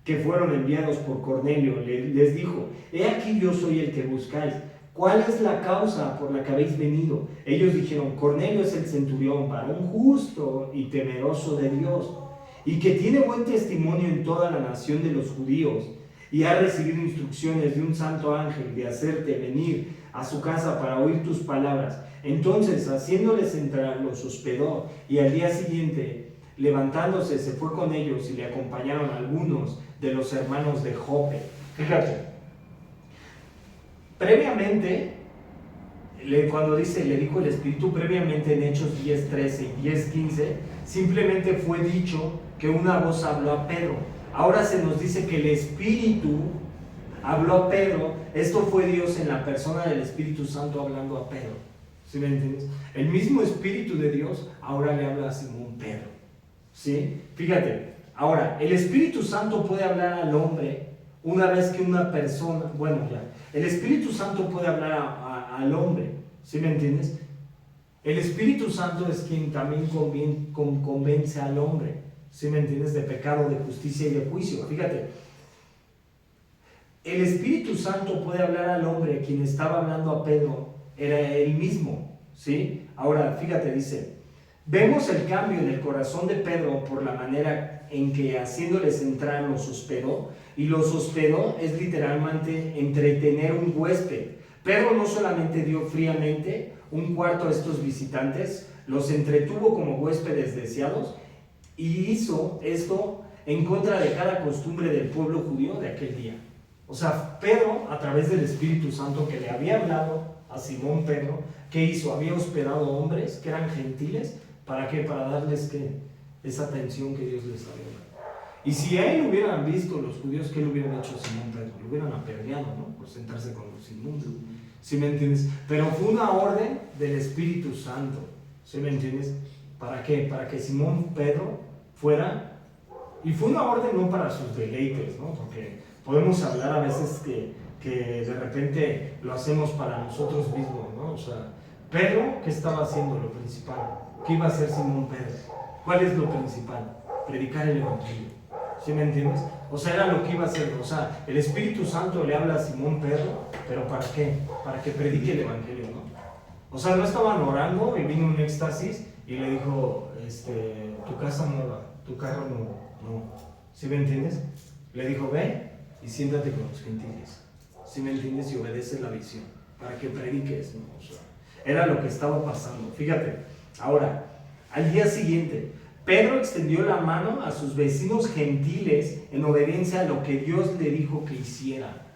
que fueron enviados por Cornelio. Les dijo, he aquí yo soy el que buscáis. ¿Cuál es la causa por la que habéis venido? Ellos dijeron, Cornelio es el centurión, varón justo y temeroso de Dios, y que tiene buen testimonio en toda la nación de los judíos, y ha recibido instrucciones de un santo ángel de hacerte venir a su casa para oír tus palabras. Entonces, haciéndoles entrar, los hospedó, y al día siguiente, levantándose, se fue con ellos, y le acompañaron algunos de los hermanos de Jope. Fíjate. Previamente, cuando dice, le dijo el Espíritu previamente en Hechos 10:13 y 10:15, simplemente fue dicho que una voz habló a Pedro. Ahora se nos dice que el Espíritu habló a Pedro. Esto fue Dios en la persona del Espíritu Santo hablando a Pedro. ¿Sí me entiendes? El mismo Espíritu de Dios ahora le habla a Simón Pedro. ¿Sí? Fíjate, ahora, el Espíritu Santo puede hablar al hombre una vez que una persona, el Espíritu Santo puede hablar al hombre, ¿sí me entiendes? El Espíritu Santo es quien también convence al hombre, ¿sí me entiendes? De pecado, de justicia y de juicio. Fíjate, el Espíritu Santo puede hablar al hombre. Quien estaba hablando a Pedro era él mismo, ¿sí? Ahora, fíjate, dice, vemos el cambio en el corazón de Pedro por la manera en que haciéndoles entrar los hospedó, y los hospedó es literalmente entretener un huésped. Pedro no solamente dio fríamente un cuarto a estos visitantes, los entretuvo como huéspedes deseados, y hizo esto en contra de cada costumbre del pueblo judío de aquel día. O sea, Pedro, a través del Espíritu Santo que le había hablado a Simón Pedro, ¿qué hizo? Había hospedado hombres que eran gentiles. ¿Para qué? Para darles ¿qué? Esa atención que Dios les había dado. Y si a él hubieran visto los judíos, ¿qué le hubieran hecho a Simón Pedro? Lo hubieran apedreado, ¿no? Por sentarse con los inmundos. ¿Sí me entiendes? Pero fue una orden del Espíritu Santo. ¿Sí me entiendes? ¿Para qué? Para que Simón Pedro fuera. Y fue una orden no para sus deleites, ¿no? Porque podemos hablar a veces que de repente lo hacemos para nosotros mismos, ¿no? O sea, Pedro, ¿qué estaba haciendo? Lo principal. ¿Qué iba a hacer Simón Pedro? ¿Cuál es lo principal? Predicar el Evangelio. ¿Sí me entiendes? O sea, era lo que iba a hacer. O sea, el Espíritu Santo le habla a Simón Pedro, pero ¿para qué? Para que predique el Evangelio, ¿no? O sea, no estaban orando y vino un éxtasis y le dijo, tu casa nueva, tu carro nuevo. No. ¿Sí me entiendes? Le dijo, ve y siéntate con los gentiles. ¿Sí me entiendes? Y obedece la visión para que prediques, ¿no? O sea, era lo que estaba pasando. Fíjate, ahora, al día siguiente, Pedro extendió la mano a sus vecinos gentiles en obediencia a lo que Dios le dijo que hiciera.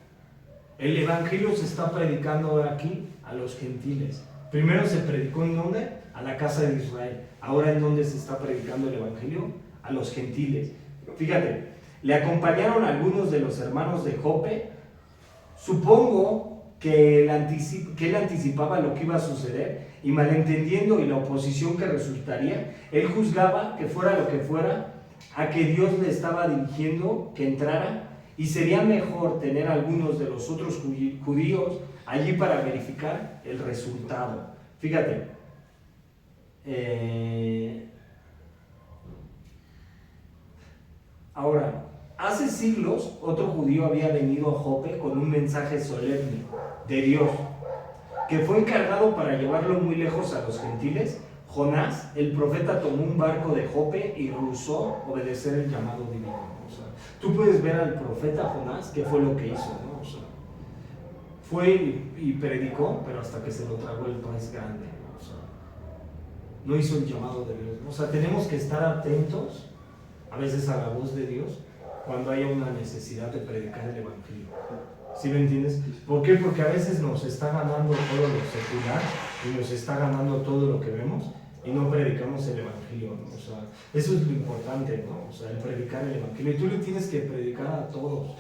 El Evangelio se está predicando aquí a los gentiles. Primero se predicó ¿en dónde? A la casa de Israel. Ahora ¿en dónde se está predicando el Evangelio? A los gentiles. Fíjate, le acompañaron algunos de los hermanos de Jope. Supongo que él anticipaba lo que iba a suceder y malentendiendo y la oposición que resultaría, él juzgaba que fuera lo que fuera, a que Dios le estaba dirigiendo que entrara, y sería mejor tener algunos de los otros judíos allí para verificar el resultado. Fíjate, ahora, hace siglos otro judío había venido a Jope con un mensaje solemne de Dios, que fue encargado para llevarlo muy lejos a los gentiles. Jonás, el profeta, tomó un barco de Jope y rehusó obedecer el llamado divino. O sea, tú puedes ver al profeta Jonás, qué fue lo que hizo, ¿no? O sea, fue y predicó, pero hasta que se lo tragó el pez grande, ¿no? O sea, no hizo el llamado de Dios, ¿no? O sea, tenemos que estar atentos a veces a la voz de Dios cuando haya una necesidad de predicar el Evangelio. ¿Sí me entiendes? ¿Por qué? Porque a veces nos está ganando todo lo secular y nos está ganando todo lo que vemos y no predicamos el Evangelio, ¿no? O sea, eso es lo importante, ¿no? O sea, el predicar el Evangelio. Y tú le tienes que predicar a todos.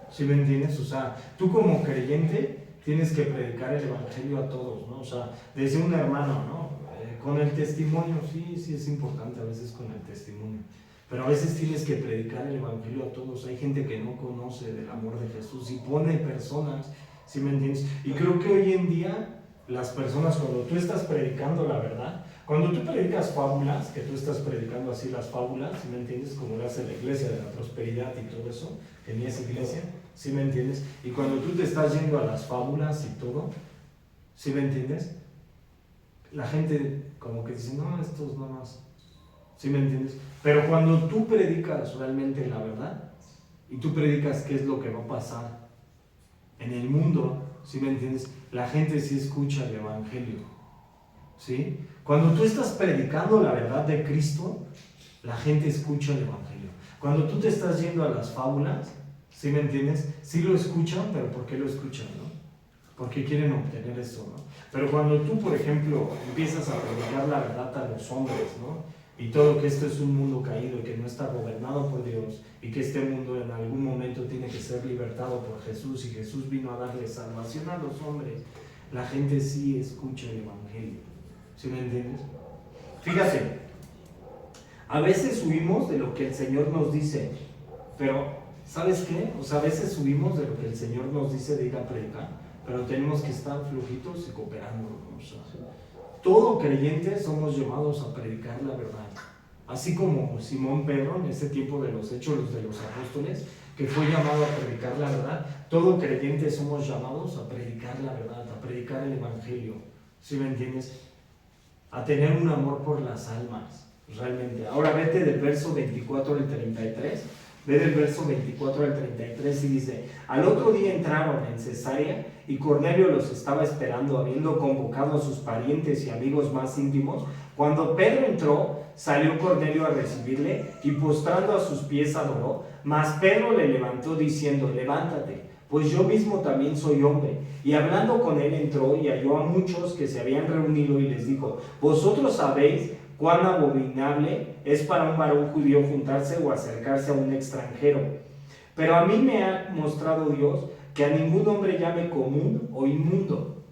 ¿Sí me entiendes? O sea, tú como creyente tienes que predicar el Evangelio a todos, ¿no? O sea, desde un hermano, ¿no? Con el testimonio, sí es importante a veces con el testimonio. Pero a veces tienes que predicar el Evangelio a todos. Hay gente que no conoce del amor de Jesús y pone personas, ¿sí me entiendes? Y creo que hoy en día las personas, cuando tú estás predicando la verdad, cuando tú predicas fábulas, que tú estás predicando así las fábulas, ¿sí me entiendes? Como lo hace la iglesia de la prosperidad y todo eso, que ni es iglesia, ¿sí me entiendes? Y cuando tú te estás yendo a las fábulas y todo, ¿sí me entiendes? La gente como que dice, no, estos no más. ¿Sí me entiendes? Pero cuando tú predicas realmente la verdad y tú predicas qué es lo que va a pasar en el mundo, ¿sí me entiendes? La gente sí escucha el Evangelio, ¿sí? Cuando tú estás predicando la verdad de Cristo, la gente escucha el Evangelio. Cuando tú te estás yendo a las fábulas, ¿sí me entiendes? Sí lo escuchan, pero ¿por qué lo escuchan, no? porque quieren obtener eso, ¿no? Pero cuando tú, por ejemplo, empiezas a predicar la verdad a los hombres, ¿no? Y todo que esto es un mundo caído y que no está gobernado por Dios y que este mundo en algún momento tiene que ser libertado por Jesús y Jesús vino a darle salvación a los hombres, la gente sí escucha el Evangelio. ¿Sí me entiendes? Fíjate, a veces huimos de lo que el Señor nos dice, pero ¿sabes qué? O sea, a veces huimos de lo que el Señor nos dice de ir a predicar, pero tenemos que estar flojitos y cooperando, ¿no? O sea, todo creyente somos llamados a predicar la verdad. Así como Simón Pedro en ese tiempo de los Hechos de los Apóstoles, que fue llamado a predicar la verdad, todo creyente somos llamados a predicar la verdad, a predicar el Evangelio. ¿Sí me entiendes? A tener un amor por las almas, realmente. Ahora vete del verso 24 al 33. Ve del verso 24 al 33 y dice: al otro día entraron en Cesarea y Cornelio los estaba esperando, habiendo convocado a sus parientes y amigos más íntimos. Cuando Pedro entró, salió Cornelio a recibirle y postrando a sus pies adoró. Mas Pedro le levantó diciendo: levántate, pues yo mismo también soy hombre. Y hablando con él entró y halló a muchos que se habían reunido y les dijo: vosotros sabéis cuán abominable es para un varón judío juntarse o acercarse a un extranjero. Pero a mí me ha mostrado Dios que a ningún hombre llame común o inmundo.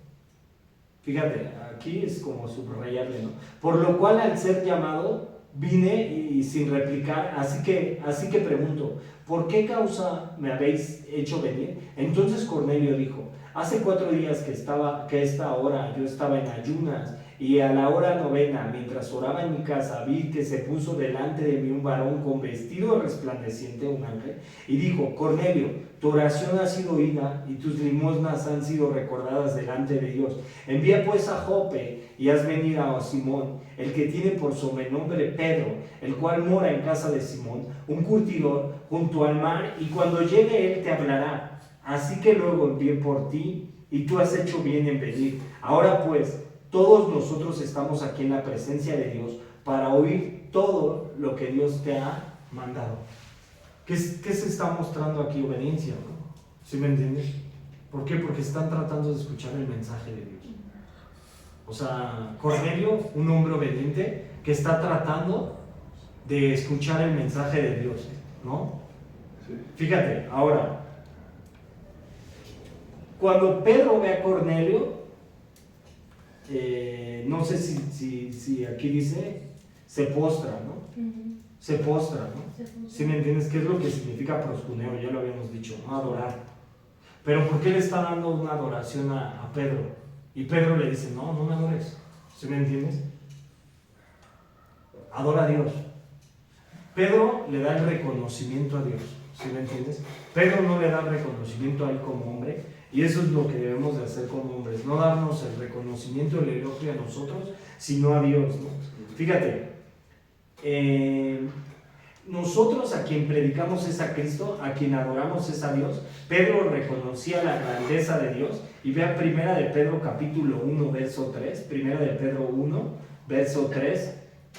Fíjate, aquí es como subrayarle, ¿no? Por lo cual al ser llamado vine y sin replicar, así que pregunto: ¿por qué causa me habéis hecho venir? Entonces Cornelio dijo: hace 4 días que a esta hora yo estaba en ayunas, y a la hora 9, mientras oraba en mi casa, vi que se puso delante de mí un varón con vestido resplandeciente, un ángel, y dijo: Cornelio, tu oración ha sido oída y tus limosnas han sido recordadas delante de Dios. Envía pues a Jope y haz venir a Simón, el que tiene por sobrenombre Pedro, el cual mora en casa de Simón, un curtidor, junto al mar, y cuando llegue él te hablará. Así que luego envié por ti, y tú has hecho bien en venir. Ahora pues, todos nosotros estamos aquí en la presencia de Dios para oír todo lo que Dios te ha mandado. ¿Qué se está mostrando aquí? Obediencia, ¿no? ¿Sí me entiendes? ¿Por qué? Porque están tratando de escuchar el mensaje de Dios. O sea, Cornelio, un hombre obediente que está tratando de escuchar el mensaje de Dios, ¿no? Sí. Fíjate, ahora, cuando Pedro ve a Cornelio, no sé si aquí dice, se postra, ¿no? Uh-huh. Se postra, ¿no? ¿Sí me entiendes? ¿Qué es lo que significa proscuneo? Ya lo habíamos dicho, ¿no? Adorar. Pero ¿por qué le está dando una adoración a Pedro? Y Pedro le dice: no me adores. ¿Sí me entiendes? Adora a Dios. Pedro le da el reconocimiento a Dios. ¿Sí me entiendes? Pedro no le da el reconocimiento a él como hombre. Y eso es lo que debemos de hacer como hombres, no darnos el reconocimiento, el elogio a nosotros, sino a Dios, ¿no? Fíjate, nosotros a quien predicamos es a Cristo, a quien adoramos es a Dios. Pedro reconocía la grandeza de Dios, y vea 1 de Pedro capítulo 1, verso 3, 1 de Pedro 1, verso 3,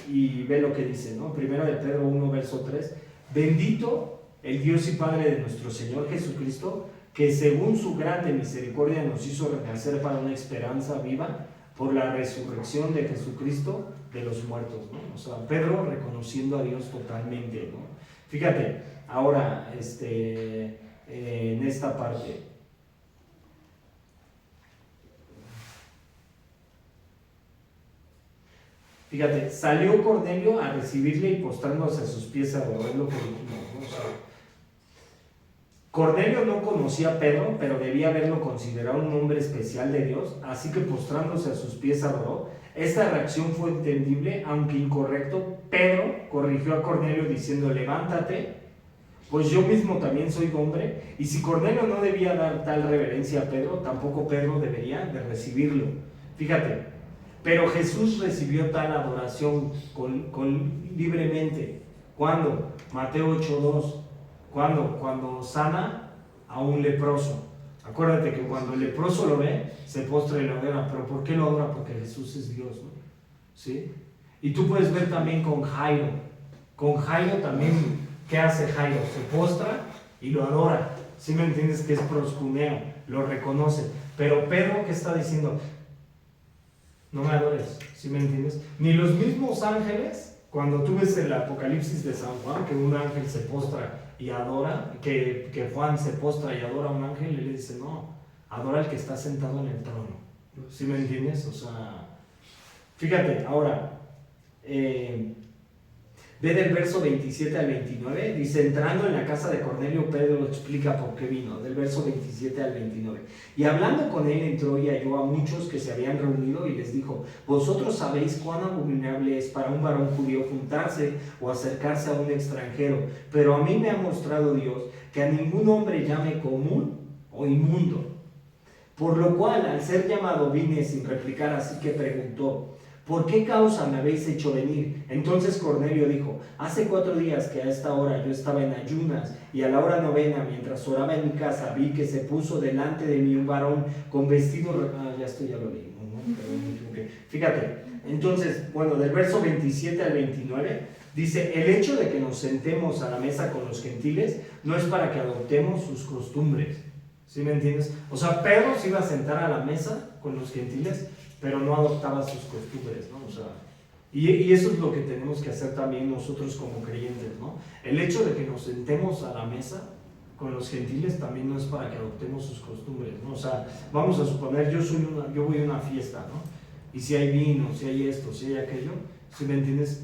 y ve lo que dice, ¿no? 1 de Pedro 1, verso 3, bendito el Dios y Padre de nuestro Señor Jesucristo, que según su grande misericordia nos hizo renacer para una esperanza viva por la resurrección de Jesucristo de los muertos, ¿no? O sea, Pedro reconociendo a Dios totalmente, ¿no? Fíjate, ahora, en esta parte, fíjate, salió Cornelio a recibirle y postrándose a sus pies adoró, es lo que dijimos, ¿no? O sea, Cornelio no conocía a Pedro, pero debía haberlo considerado un hombre especial de Dios, así que postrándose a sus pies adoró. Esta reacción fue entendible, aunque incorrecto. Pedro corrigió a Cornelio diciendo: levántate, pues yo mismo también soy hombre. Y si Cornelio no debía dar tal reverencia a Pedro, tampoco Pedro debería de recibirlo. Fíjate, pero Jesús recibió tal adoración libremente. ¿Cuándo? Mateo 8:2. Cuando sana a un leproso. Acuérdate que cuando el leproso lo ve, se postra y lo adora. ¿Pero por qué lo adora? Porque Jesús es Dios, ¿no? ¿Sí? Y tú puedes ver también con Jairo. Con Jairo también, ¿qué hace Jairo? Se postra y lo adora. ¿sí me entiendes? Que es proscuneo, lo reconoce. Pero Pedro, ¿qué está diciendo? No me adores, ¿sí me entiendes? Ni los mismos ángeles, cuando tú ves el Apocalipsis de San Juan, que un ángel se postra y adora, que Juan se postra y adora a un ángel, y le dice, no, adora al que está sentado en el trono, ¿sí me entiendes? O sea, fíjate, ahora, ve del verso 27 al 29, dice, entrando en la casa de Cornelio, Pedro explica por qué vino, del verso 27 al 29. Y hablando con él entró y halló a muchos que se habían reunido y les dijo, vosotros sabéis cuán abominable es para un varón judío juntarse o acercarse a un extranjero, pero a mí me ha mostrado Dios que a ningún hombre llame común o inmundo. Por lo cual, al ser llamado, vine sin replicar, así que preguntó, ¿por qué causa me habéis hecho venir? Entonces Cornelio dijo, hace 4 días que a esta hora yo estaba en ayunas y a la hora novena, mientras oraba en mi casa, vi que se puso delante de mí un varón con vestido... ya lo leí, ¿no? Pero fíjate, entonces, bueno, del verso 27 al 29, dice, el hecho de que nos sentemos a la mesa con los gentiles no es para que adoptemos sus costumbres, ¿sí me entiendes? O sea, Pedro se iba a sentar a la mesa con los gentiles, pero no adoptaba sus costumbres, ¿no? O sea, y eso es lo que tenemos que hacer también nosotros como creyentes, ¿no? El hecho de que nos sentemos a la mesa con los gentiles también no es para que adoptemos sus costumbres, ¿no? O sea, vamos a suponer, yo voy a una fiesta, ¿no? Y si hay vino, si hay esto, si hay aquello, ¿sí me entiendes?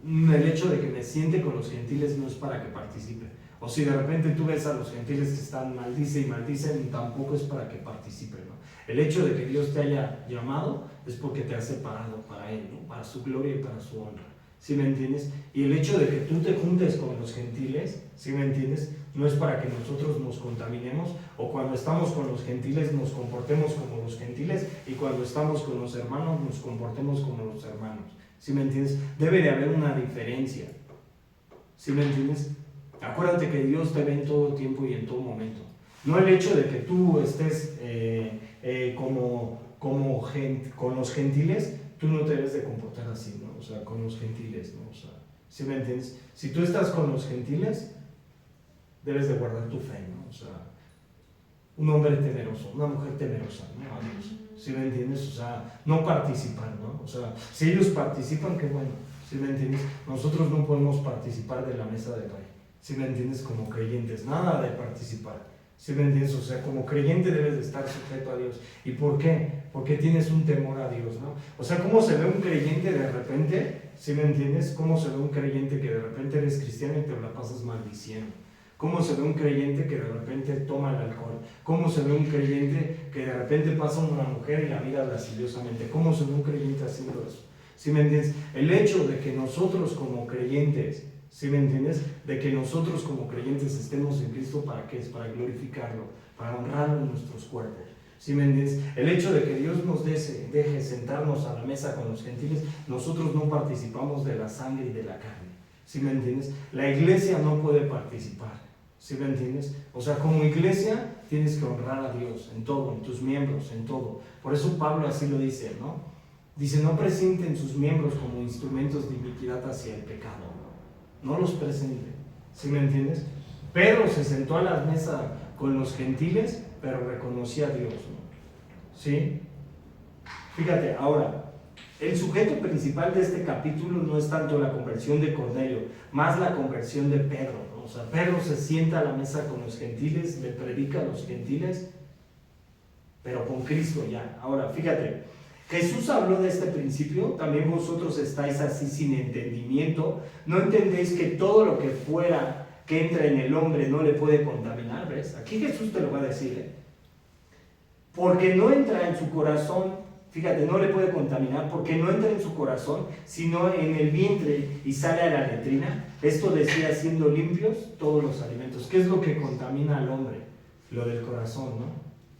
El hecho de que me siente con los gentiles no es para que participe. O si de repente tú ves a los gentiles que están maldice y maldicen, tampoco es para que participen, ¿no? El hecho de que Dios te haya llamado es porque te ha separado para Él, ¿no? Para su gloria y para su honra, ¿sí me entiendes? Y el hecho de que tú te juntes con los gentiles, ¿sí me entiendes? No es para que nosotros nos contaminemos o cuando estamos con los gentiles nos comportemos como los gentiles y cuando estamos con los hermanos nos comportemos como los hermanos, ¿sí me entiendes? Debe de haber una diferencia, ¿sí me entiendes? Acuérdate que Dios te ve en todo tiempo y en todo momento. No el hecho de que tú estés con los gentiles, tú no te debes de comportar así, ¿no? O sea, con los gentiles, ¿no? O sea, ¿sí me entiendes? Si tú estás con los gentiles, debes de guardar tu fe, ¿no? O sea, un hombre temeroso, una mujer temerosa, ¿no? A Dios, ¿sí me entiendes? O sea, no participar, ¿no? O sea, si ellos participan, qué bueno, ¿sí me entiendes? Nosotros no podemos participar de la mesa de Pai, ¿sí me entiendes? Como creyentes, nada de participar, ¿sí me entiendes? O sea, como creyente debes de estar sujeto a Dios. ¿Y por qué? Porque tienes un temor a Dios, ¿no? O sea, ¿cómo se ve un creyente de repente? ¿Sí me entiendes? ¿Cómo se ve un creyente que de repente eres cristiano y te la pasas maldiciendo? ¿Cómo se ve un creyente que de repente toma el alcohol? ¿Cómo se ve un creyente que de repente pasa una mujer y la mira lasciviosamente? ¿Cómo se ve un creyente haciendo eso? ¿Sí me entiendes? El hecho de que nosotros como creyentes, ¿sí me entiendes? De que nosotros como creyentes estemos en Cristo, ¿para qué? Es para glorificarlo, para honrarlo en nuestros cuerpos, ¿sí me entiendes? El hecho de que Dios nos deje sentarnos a la mesa con los gentiles, nosotros no participamos de la sangre y de la carne, ¿sí me entiendes? La iglesia no puede participar, ¿sí me entiendes? O sea, como iglesia tienes que honrar a Dios en todo, en tus miembros, en todo. Por eso Pablo así lo dice, ¿no? Dice, no presenten sus miembros como instrumentos de iniquidad hacia el pecado. No los presenten, ¿sí me entiendes? Pedro se sentó a la mesa con los gentiles, pero reconocía a Dios, ¿no? ¿Sí? Fíjate, ahora, el sujeto principal de este capítulo no es tanto la conversión de Cornelio, más la conversión de Pedro, ¿no? O sea, Pedro se sienta a la mesa con los gentiles, le predica a los gentiles, pero con Cristo ya. Ahora, fíjate, Jesús habló de este principio, también vosotros estáis así sin entendimiento, no entendéis que todo lo que fuera que entra en el hombre no le puede contaminar, ¿ves? Aquí Jesús te lo va a decir, ¿eh? Porque no entra en su corazón, fíjate, no le puede contaminar, porque no entra en su corazón, sino en el vientre y sale a la letrina. Esto decía, siendo limpios todos los alimentos. ¿Qué es lo que contamina al hombre? Lo del corazón, ¿no?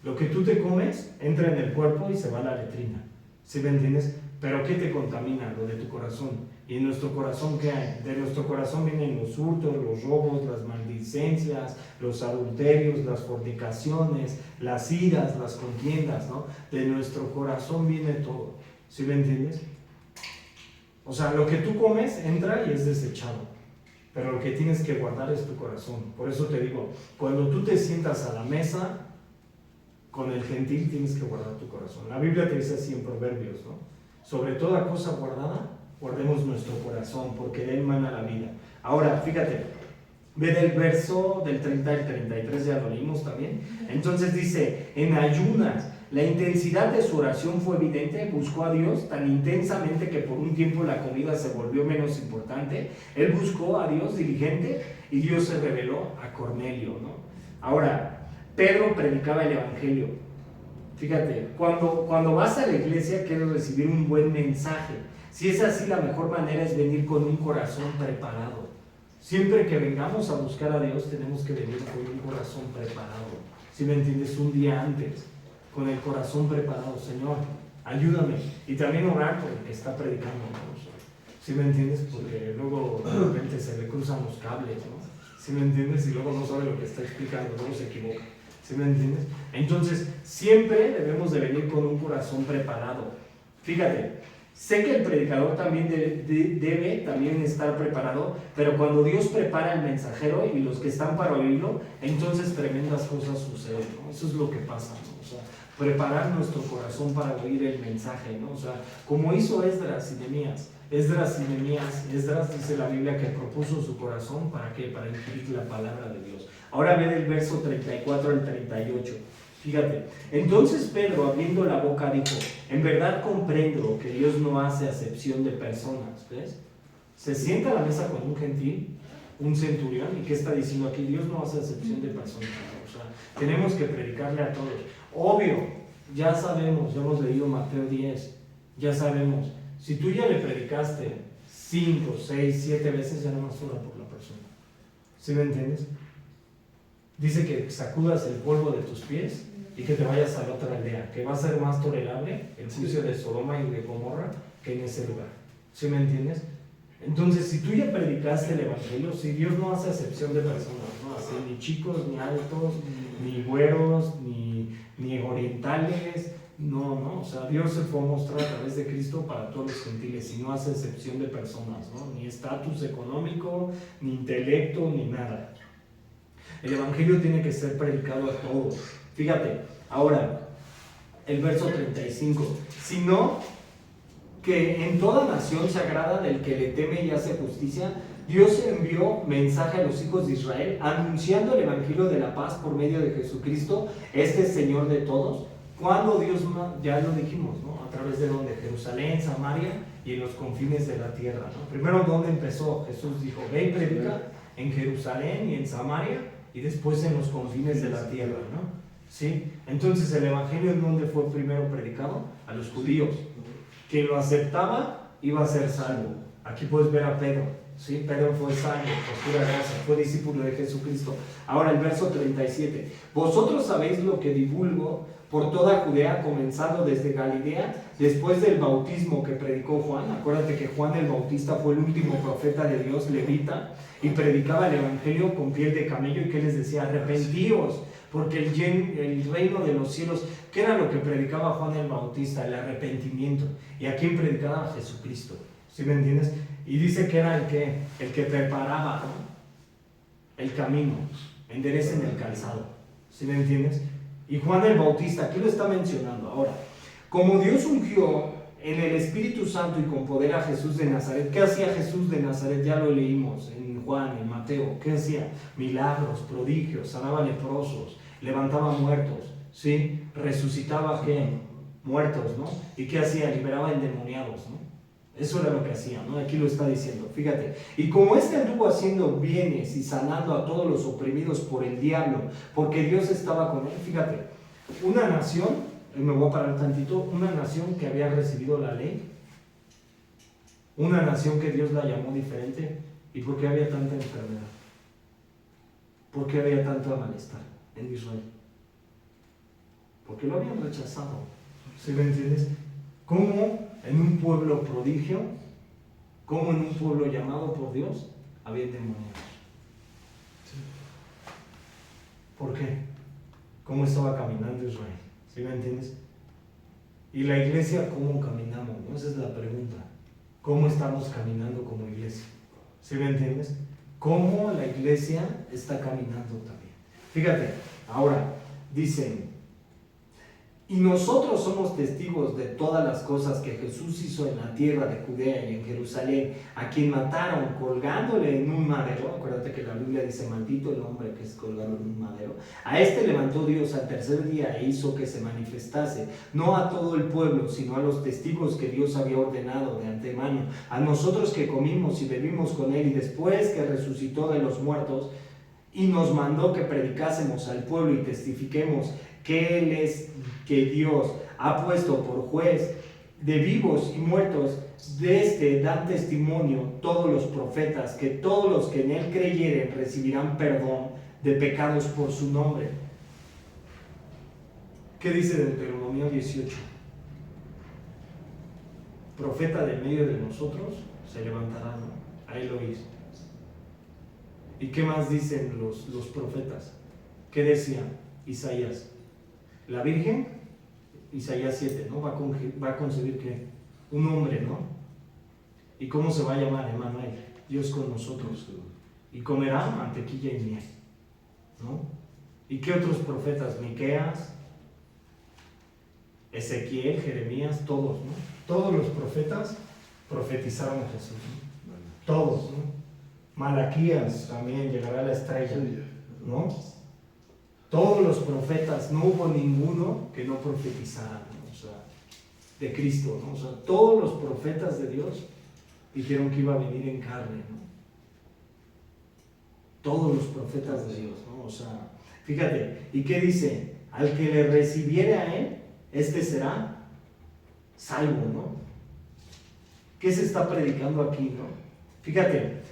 Lo que tú te comes entra en el cuerpo y se va a la letrina, ¿sí me entiendes? Pero ¿qué te contamina? Lo de tu corazón. ¿Y en nuestro corazón qué hay? De nuestro corazón vienen los hurtos, los robos, las maldicencias, los adulterios, las fornicaciones, las iras, las contiendas, ¿no? De nuestro corazón viene todo, ¿sí me entiendes? O sea, lo que tú comes entra y es desechado, pero lo que tienes que guardar es tu corazón. Por eso te digo, cuando tú te sientas a la mesa con el gentil, tienes que guardar tu corazón. La Biblia te dice así en Proverbios, ¿no? Sobre toda cosa guardada, guardemos nuestro corazón, porque de él mana la vida. Ahora, fíjate, ve del verso del 30 al 33, ya lo leímos también. Entonces dice, en ayunas, la intensidad de su oración fue evidente, buscó a Dios tan intensamente que por un tiempo la comida se volvió menos importante. Él buscó a Dios diligente y Dios se reveló a Cornelio, ¿no? Ahora, Pedro predicaba el Evangelio. Fíjate, cuando vas a la iglesia quieres recibir un buen mensaje. Si es así, la mejor manera es venir con un corazón preparado. Siempre que vengamos a buscar a Dios tenemos que venir con un corazón preparado. Si me entiendes, un día antes, con el corazón preparado. Señor, ayúdame. Y también orar por el que está predicando. Si me entiendes, porque luego de repente se le cruzan los cables, ¿no? Si me entiendes, y luego no sabe lo que está explicando, luego se equivoca. ¿Sí me entiendes? Entonces, siempre debemos de venir con un corazón preparado. Fíjate, sé que el predicador también debe también estar preparado, pero cuando Dios prepara el mensajero y los que están para oírlo, entonces tremendas cosas suceden, ¿no? Eso es lo que pasa, ¿no? O sea, preparar nuestro corazón para oír el mensaje, ¿no? O sea, como hizo Esdras y Nehemías. Esdras dice la Biblia que propuso su corazón ¿para qué? Para inquirir la palabra de Dios. Ahora ve del verso 34 al 38. Fíjate, entonces Pedro abriendo la boca dijo, en verdad comprendo que Dios no hace acepción de personas. ¿Ves? Se sienta a la mesa con un gentil, un centurión, y ¿qué está diciendo aquí? Dios no hace acepción de personas. O sea, tenemos que predicarle a todos. Obvio, ya sabemos, ya hemos leído Mateo 10, ya sabemos. Si tú ya le predicaste 5, 6, 7 veces, ya no más ora por la persona. ¿Sí me entiendes? Dice que sacudas el polvo de tus pies y que te vayas a la otra aldea, que va a ser más tolerable el juicio de Sodoma y de Gomorra que en ese lugar. ¿Sí me entiendes? Entonces, si tú ya predicaste el Evangelio, si Dios no hace acepción de personas, no hace ni chicos, ni altos, ni güeros, ni orientales, no, o sea, Dios se fue a mostrar a través de Cristo para todos los gentiles y no hace excepción de personas, ¿no? Ni estatus económico, ni intelecto, ni nada. El Evangelio tiene que ser predicado a todos. Fíjate, ahora, el verso 35, sino que en toda nación sagrada del que le teme y hace justicia, Dios envió mensaje a los hijos de Israel, anunciando el Evangelio de la paz por medio de Jesucristo, este Señor de todos. Cuando Dios, ya lo dijimos, ¿no? A través de donde Jerusalén, Samaria y en los confines de la tierra, ¿no? Primero, ¿dónde empezó? Jesús dijo, ve y predica en Jerusalén y en Samaria y después en los confines de la tierra, ¿no? ¿Sí? Entonces, ¿el Evangelio en dónde fue primero predicado? A los judíos. Quien lo aceptaba iba a ser salvo. Aquí puedes ver a Pedro. ¿Sí? Pedro fue salvo, por pura gracia, fue discípulo de Jesucristo. Ahora el verso 37. Vosotros sabéis lo que divulgo por toda Judea, comenzando desde Galilea, después del bautismo que predicó Juan. Acuérdate que Juan el Bautista fue el último profeta de Dios, levita, y predicaba el Evangelio con piel de camello, y que les decía, arrepentíos, porque el reino de los cielos, ¿qué era lo que predicaba Juan el Bautista? El arrepentimiento. ¿Y a quién predicaba? A Jesucristo. ¿Sí me entiendes? Y dice que era el que preparaba, ¿no? El camino, enderecen el calzado. ¿Sí me entiendes? Y Juan el Bautista, aquí lo está mencionando. Ahora, como Dios ungió en el Espíritu Santo y con poder a Jesús de Nazaret, ¿qué hacía Jesús de Nazaret? Ya lo leímos en Juan, en Mateo. ¿Qué hacía? Milagros, prodigios, sanaba leprosos, levantaba muertos, ¿sí? Resucitaba, ¿qué? Muertos, ¿no? ¿Y qué hacía? Liberaba endemoniados, ¿no? Eso era lo que hacía, ¿no? Aquí lo está diciendo, fíjate. Y como anduvo haciendo bienes y sanando a todos los oprimidos por el diablo, porque Dios estaba con él, fíjate, una nación, me voy a parar tantito, una nación que había recibido la ley, una nación que Dios la llamó diferente, ¿y por qué había tanta enfermedad? ¿Por qué había tanto malestar en Israel? Porque lo habían rechazado, ¿sí me entiendes? ¿Cómo en un pueblo prodigio, como en un pueblo llamado por Dios, había demonios? ¿Por qué? ¿Cómo estaba caminando Israel? ¿Sí me entiendes? Y la iglesia, ¿cómo caminamos? ¿No? Esa es la pregunta. ¿Cómo estamos caminando como iglesia? ¿Sí me entiendes? cómo la iglesia está caminando también. Fíjate, ahora dicen, y nosotros somos testigos de todas las cosas que Jesús hizo en la tierra de Judea y en Jerusalén, a quien mataron colgándole en un madero. Acuérdate que la Biblia dice, maldito el hombre que es colgado en un madero. A este levantó Dios al tercer día e hizo que se manifestase, no a todo el pueblo, sino a los testigos que Dios había ordenado de antemano, a nosotros que comimos y bebimos con él, y después que resucitó de los muertos, y nos mandó que predicásemos al pueblo y testifiquemos que Él es, que Dios ha puesto por juez de vivos y muertos. De este dan testimonio todos los profetas, que todos los que en Él creyeren recibirán perdón de pecados por su nombre. ¿Qué dice Deuteronomio 18? Profeta de medio de nosotros se levantará, ¿no? Ahí lo oís. ¿Y qué más dicen los profetas? ¿Qué decía Isaías? La Virgen, Isaías 7, ¿no? Va a concebir ¿qué? Un hombre, ¿no? ¿Y cómo se va a llamar? Emmanuel, Dios con nosotros. Y comerá mantequilla y miel, ¿no? ¿Y qué otros profetas? Miqueas, Ezequiel, Jeremías, todos, ¿no? Todos los profetas profetizaron a Jesús, ¿no? Todos, ¿no? Malaquías también, llegará la estrella, ¿no? Todos los profetas, no hubo ninguno que no profetizara, ¿no? O sea, de Cristo, ¿no? O sea, todos los profetas de Dios dijeron que iba a venir en carne, ¿no? Todos los profetas de Dios, ¿no? O sea, fíjate, ¿y qué dice? Al que le recibiere a él, este será salvo, ¿no? ¿Qué se está predicando aquí, no? Fíjate,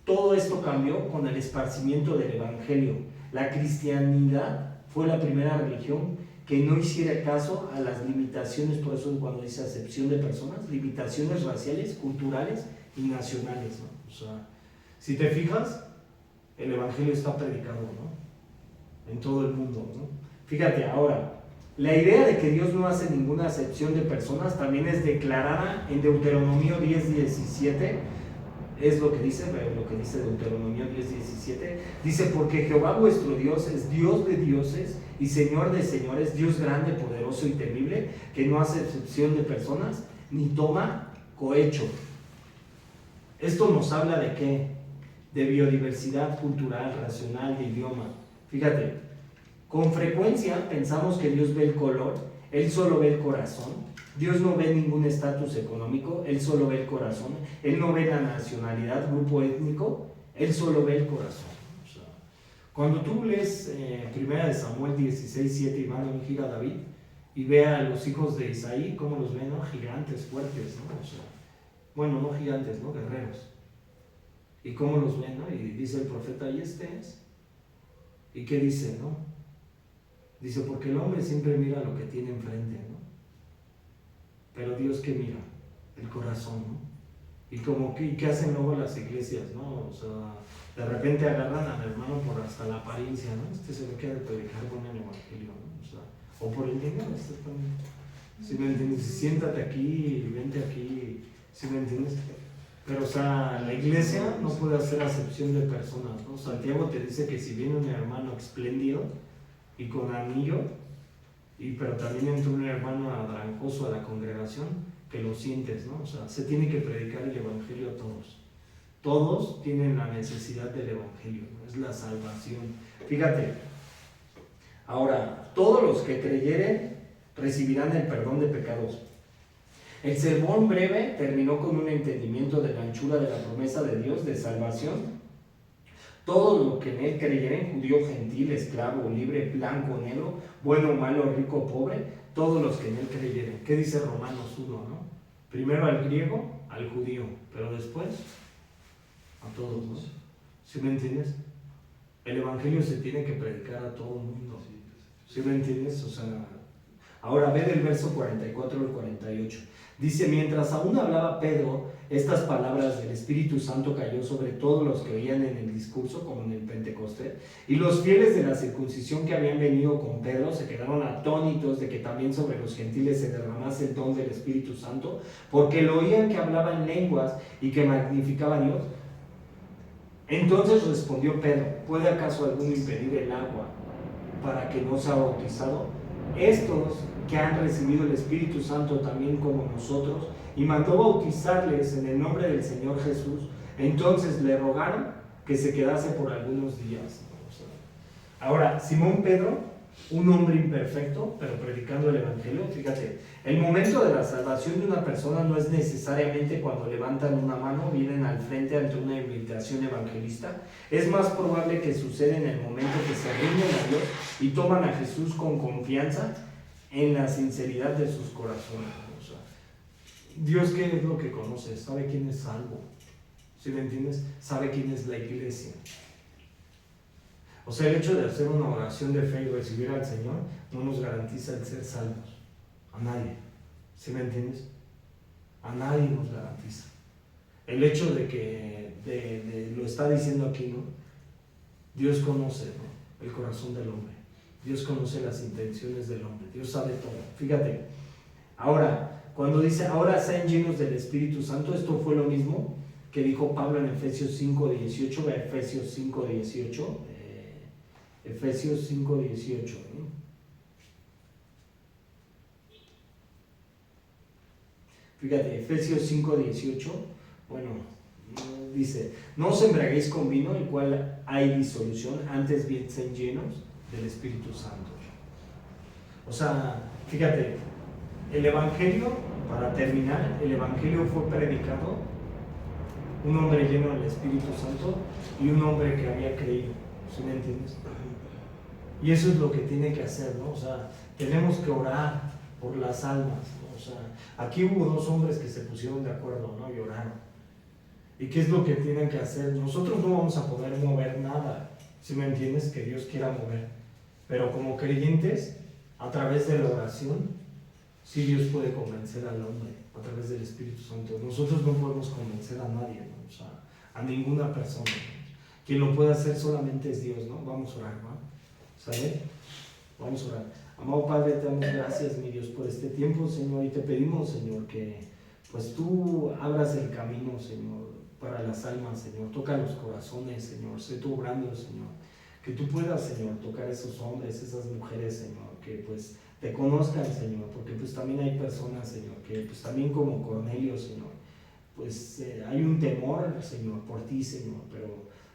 todo esto cambió con el esparcimiento del Evangelio. La cristianidad fue la primera religión que no hiciera caso a las limitaciones, por eso cuando dice acepción de personas, limitaciones raciales, culturales y nacionales, ¿no? O sea, si te fijas, el Evangelio está predicado, ¿no? En todo el mundo, ¿no? Fíjate ahora, la idea de que Dios no hace ninguna acepción de personas también es declarada en Deuteronomio 10:17. Es lo que dice Deuteronomio 10:17. Dice, porque Jehová vuestro Dios es Dios de dioses y Señor de señores, Dios grande, poderoso y temible, que no hace excepción de personas, ni toma cohecho. Esto nos habla de ¿qué? De biodiversidad cultural, racional, de idioma. Fíjate, con frecuencia pensamos que Dios ve el color, Él solo ve el corazón. Dios no ve ningún estatus económico, Él solo ve el corazón. Él no ve la nacionalidad, grupo étnico, Él solo ve el corazón. O sea, cuando tú lees 1 de Samuel 16:7 y van a ungir a David y ve a los hijos de Isaí, ¿cómo los ven? ¿No? Gigantes, fuertes, ¿no? O sea, bueno, no gigantes, ¿no? Guerreros. ¿Y cómo los ven? ¿No? Y dice el profeta, ¿y este es? ¿Y qué dice? ¿No? Dice, porque el hombre siempre mira lo que tiene enfrente, ¿no? Pero Dios, ¿qué mira? El corazón, ¿no? ¿Y qué hacen luego las iglesias, ¿no? O sea, de repente agarran al hermano por hasta la apariencia, ¿no? Este se ve que ha de predicar con el evangelio, ¿no? O sea, o por el dinero, este también. ¿Sí me entiendes? Siéntate aquí, vente aquí, ¿sí me entiendes? Pero, o sea, la iglesia no puede hacer acepción de personas, ¿no? Santiago te dice que si viene un hermano espléndido y con anillo, pero también entra un hermano adrancoso a la congregación, que lo sientes, ¿no? O sea, se tiene que predicar el evangelio a todos. Todos tienen la necesidad del evangelio, ¿no? Es la salvación. Fíjate, ahora, todos los que creyeren recibirán el perdón de pecados. El sermón breve terminó con un entendimiento de la anchura de la promesa de Dios de salvación. Todo lo que en él creyeren, judío, gentil, esclavo, libre, blanco, negro, bueno, malo, rico, pobre, todos los que en él creyeren. ¿Qué dice Romanos 1, no? Primero al griego, al judío, pero después a todos, ¿no? ¿Sí me entiendes? El evangelio se tiene que predicar a todo el mundo. ¿Sí me entiendes? O sea, ahora ve del verso 44 al 48. Dice, mientras aún hablaba Pedro, estas palabras del Espíritu Santo cayó sobre todos los que oían en el discurso, como en el Pentecostés, y los fieles de la circuncisión que habían venido con Pedro se quedaron atónitos de que también sobre los gentiles se derramase el don del Espíritu Santo, porque lo oían que hablaba en lenguas y que magnificaba a Dios. Entonces respondió Pedro: ¿puede acaso alguno impedir el agua para que no sea bautizado? Estos que han recibido el Espíritu Santo también como nosotros, y mandó bautizarles en el nombre del Señor Jesús. Entonces le rogaron que se quedase por algunos días. Ahora, Simón Pedro, un hombre imperfecto, pero predicando el Evangelio, fíjate, el momento de la salvación de una persona no es necesariamente cuando levantan una mano, vienen al frente ante una invitación evangelista. Es más probable que suceda en el momento que se rinden a Dios y toman a Jesús con confianza en la sinceridad de sus corazones. O sea, Dios, ¿qué es lo que conoce? Sabe quién es salvo. ¿Sí me entiendes? Sabe quién es la iglesia. O sea, el hecho de hacer una oración de fe y recibir al Señor no nos garantiza el ser salvos. A nadie. ¿Sí me entiendes? A nadie nos garantiza. El hecho de que lo está diciendo aquí, ¿no? Dios conoce, ¿no?, el corazón del hombre. Dios conoce las intenciones del hombre. Dios sabe todo. Fíjate. Ahora, cuando dice, ahora sean llenos del Espíritu Santo, esto fue lo mismo que dijo Pablo en Efesios 5:18, Efesios 5:18, Efesios 5:18, ¿no? Fíjate, Efesios 5:18, bueno, dice: no os embriaguéis con vino, el cual hay disolución, antes bien sean llenos del Espíritu Santo. O sea, fíjate, el Evangelio, para terminar, el Evangelio fue predicado un hombre lleno del Espíritu Santo y un hombre que había creído. ¿Sí me entiendes? Y eso es lo que tiene que hacer, ¿no? O sea, tenemos que orar por las almas, ¿no? O sea, aquí hubo dos hombres que se pusieron de acuerdo, ¿no? Y oraron. ¿Y qué es lo que tienen que hacer? Nosotros no vamos a poder mover nada, ¿sí me entiendes? Que Dios quiera mover. Pero como creyentes, a través de la oración, sí Dios puede convencer al hombre, a través del Espíritu Santo. Nosotros no podemos convencer a nadie, ¿no? O sea, a ninguna persona, ¿no? Quien lo puede hacer solamente es Dios, ¿no? Vamos a orar, ¿no? ¿Sale? Vamos a orar. Amado Padre, te damos gracias, mi Dios, por este tiempo, Señor, y te pedimos, Señor, que pues tú abras el camino, Señor, para las almas, Señor. Toca los corazones, Señor. Sé tú obrando, Señor. Que tú puedas, Señor, tocar a esos hombres, esas mujeres, Señor, que pues te conozcan, Señor, porque pues también hay personas, Señor, que pues también como Cornelio, Señor, pues hay un temor, Señor, por ti, Señor, pero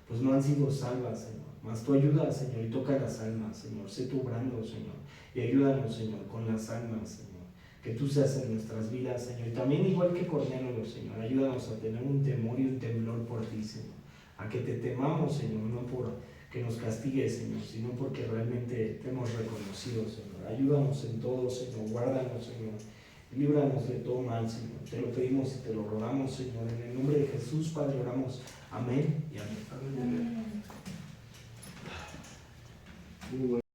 pues no han sido salvas, Señor. Mas tú ayudas, Señor, y toca las almas, Señor. Sé tú obrando, Señor, y ayúdanos, Señor, con las almas, Señor. Que tú seas en nuestras vidas, Señor. Y también, igual que Cornelio, Señor, ayúdanos a tener un temor y un temblor por ti, Señor. A que te temamos, Señor, no por que nos castigues, Señor, sino porque realmente te hemos reconocido, Señor. Ayúdanos en todo, Señor. Guárdanos, Señor. Líbranos de todo mal, Señor. Te lo pedimos y te lo rogamos, Señor. En el nombre de Jesús, Padre, oramos. Amén y amén. Amén. Muy bueno.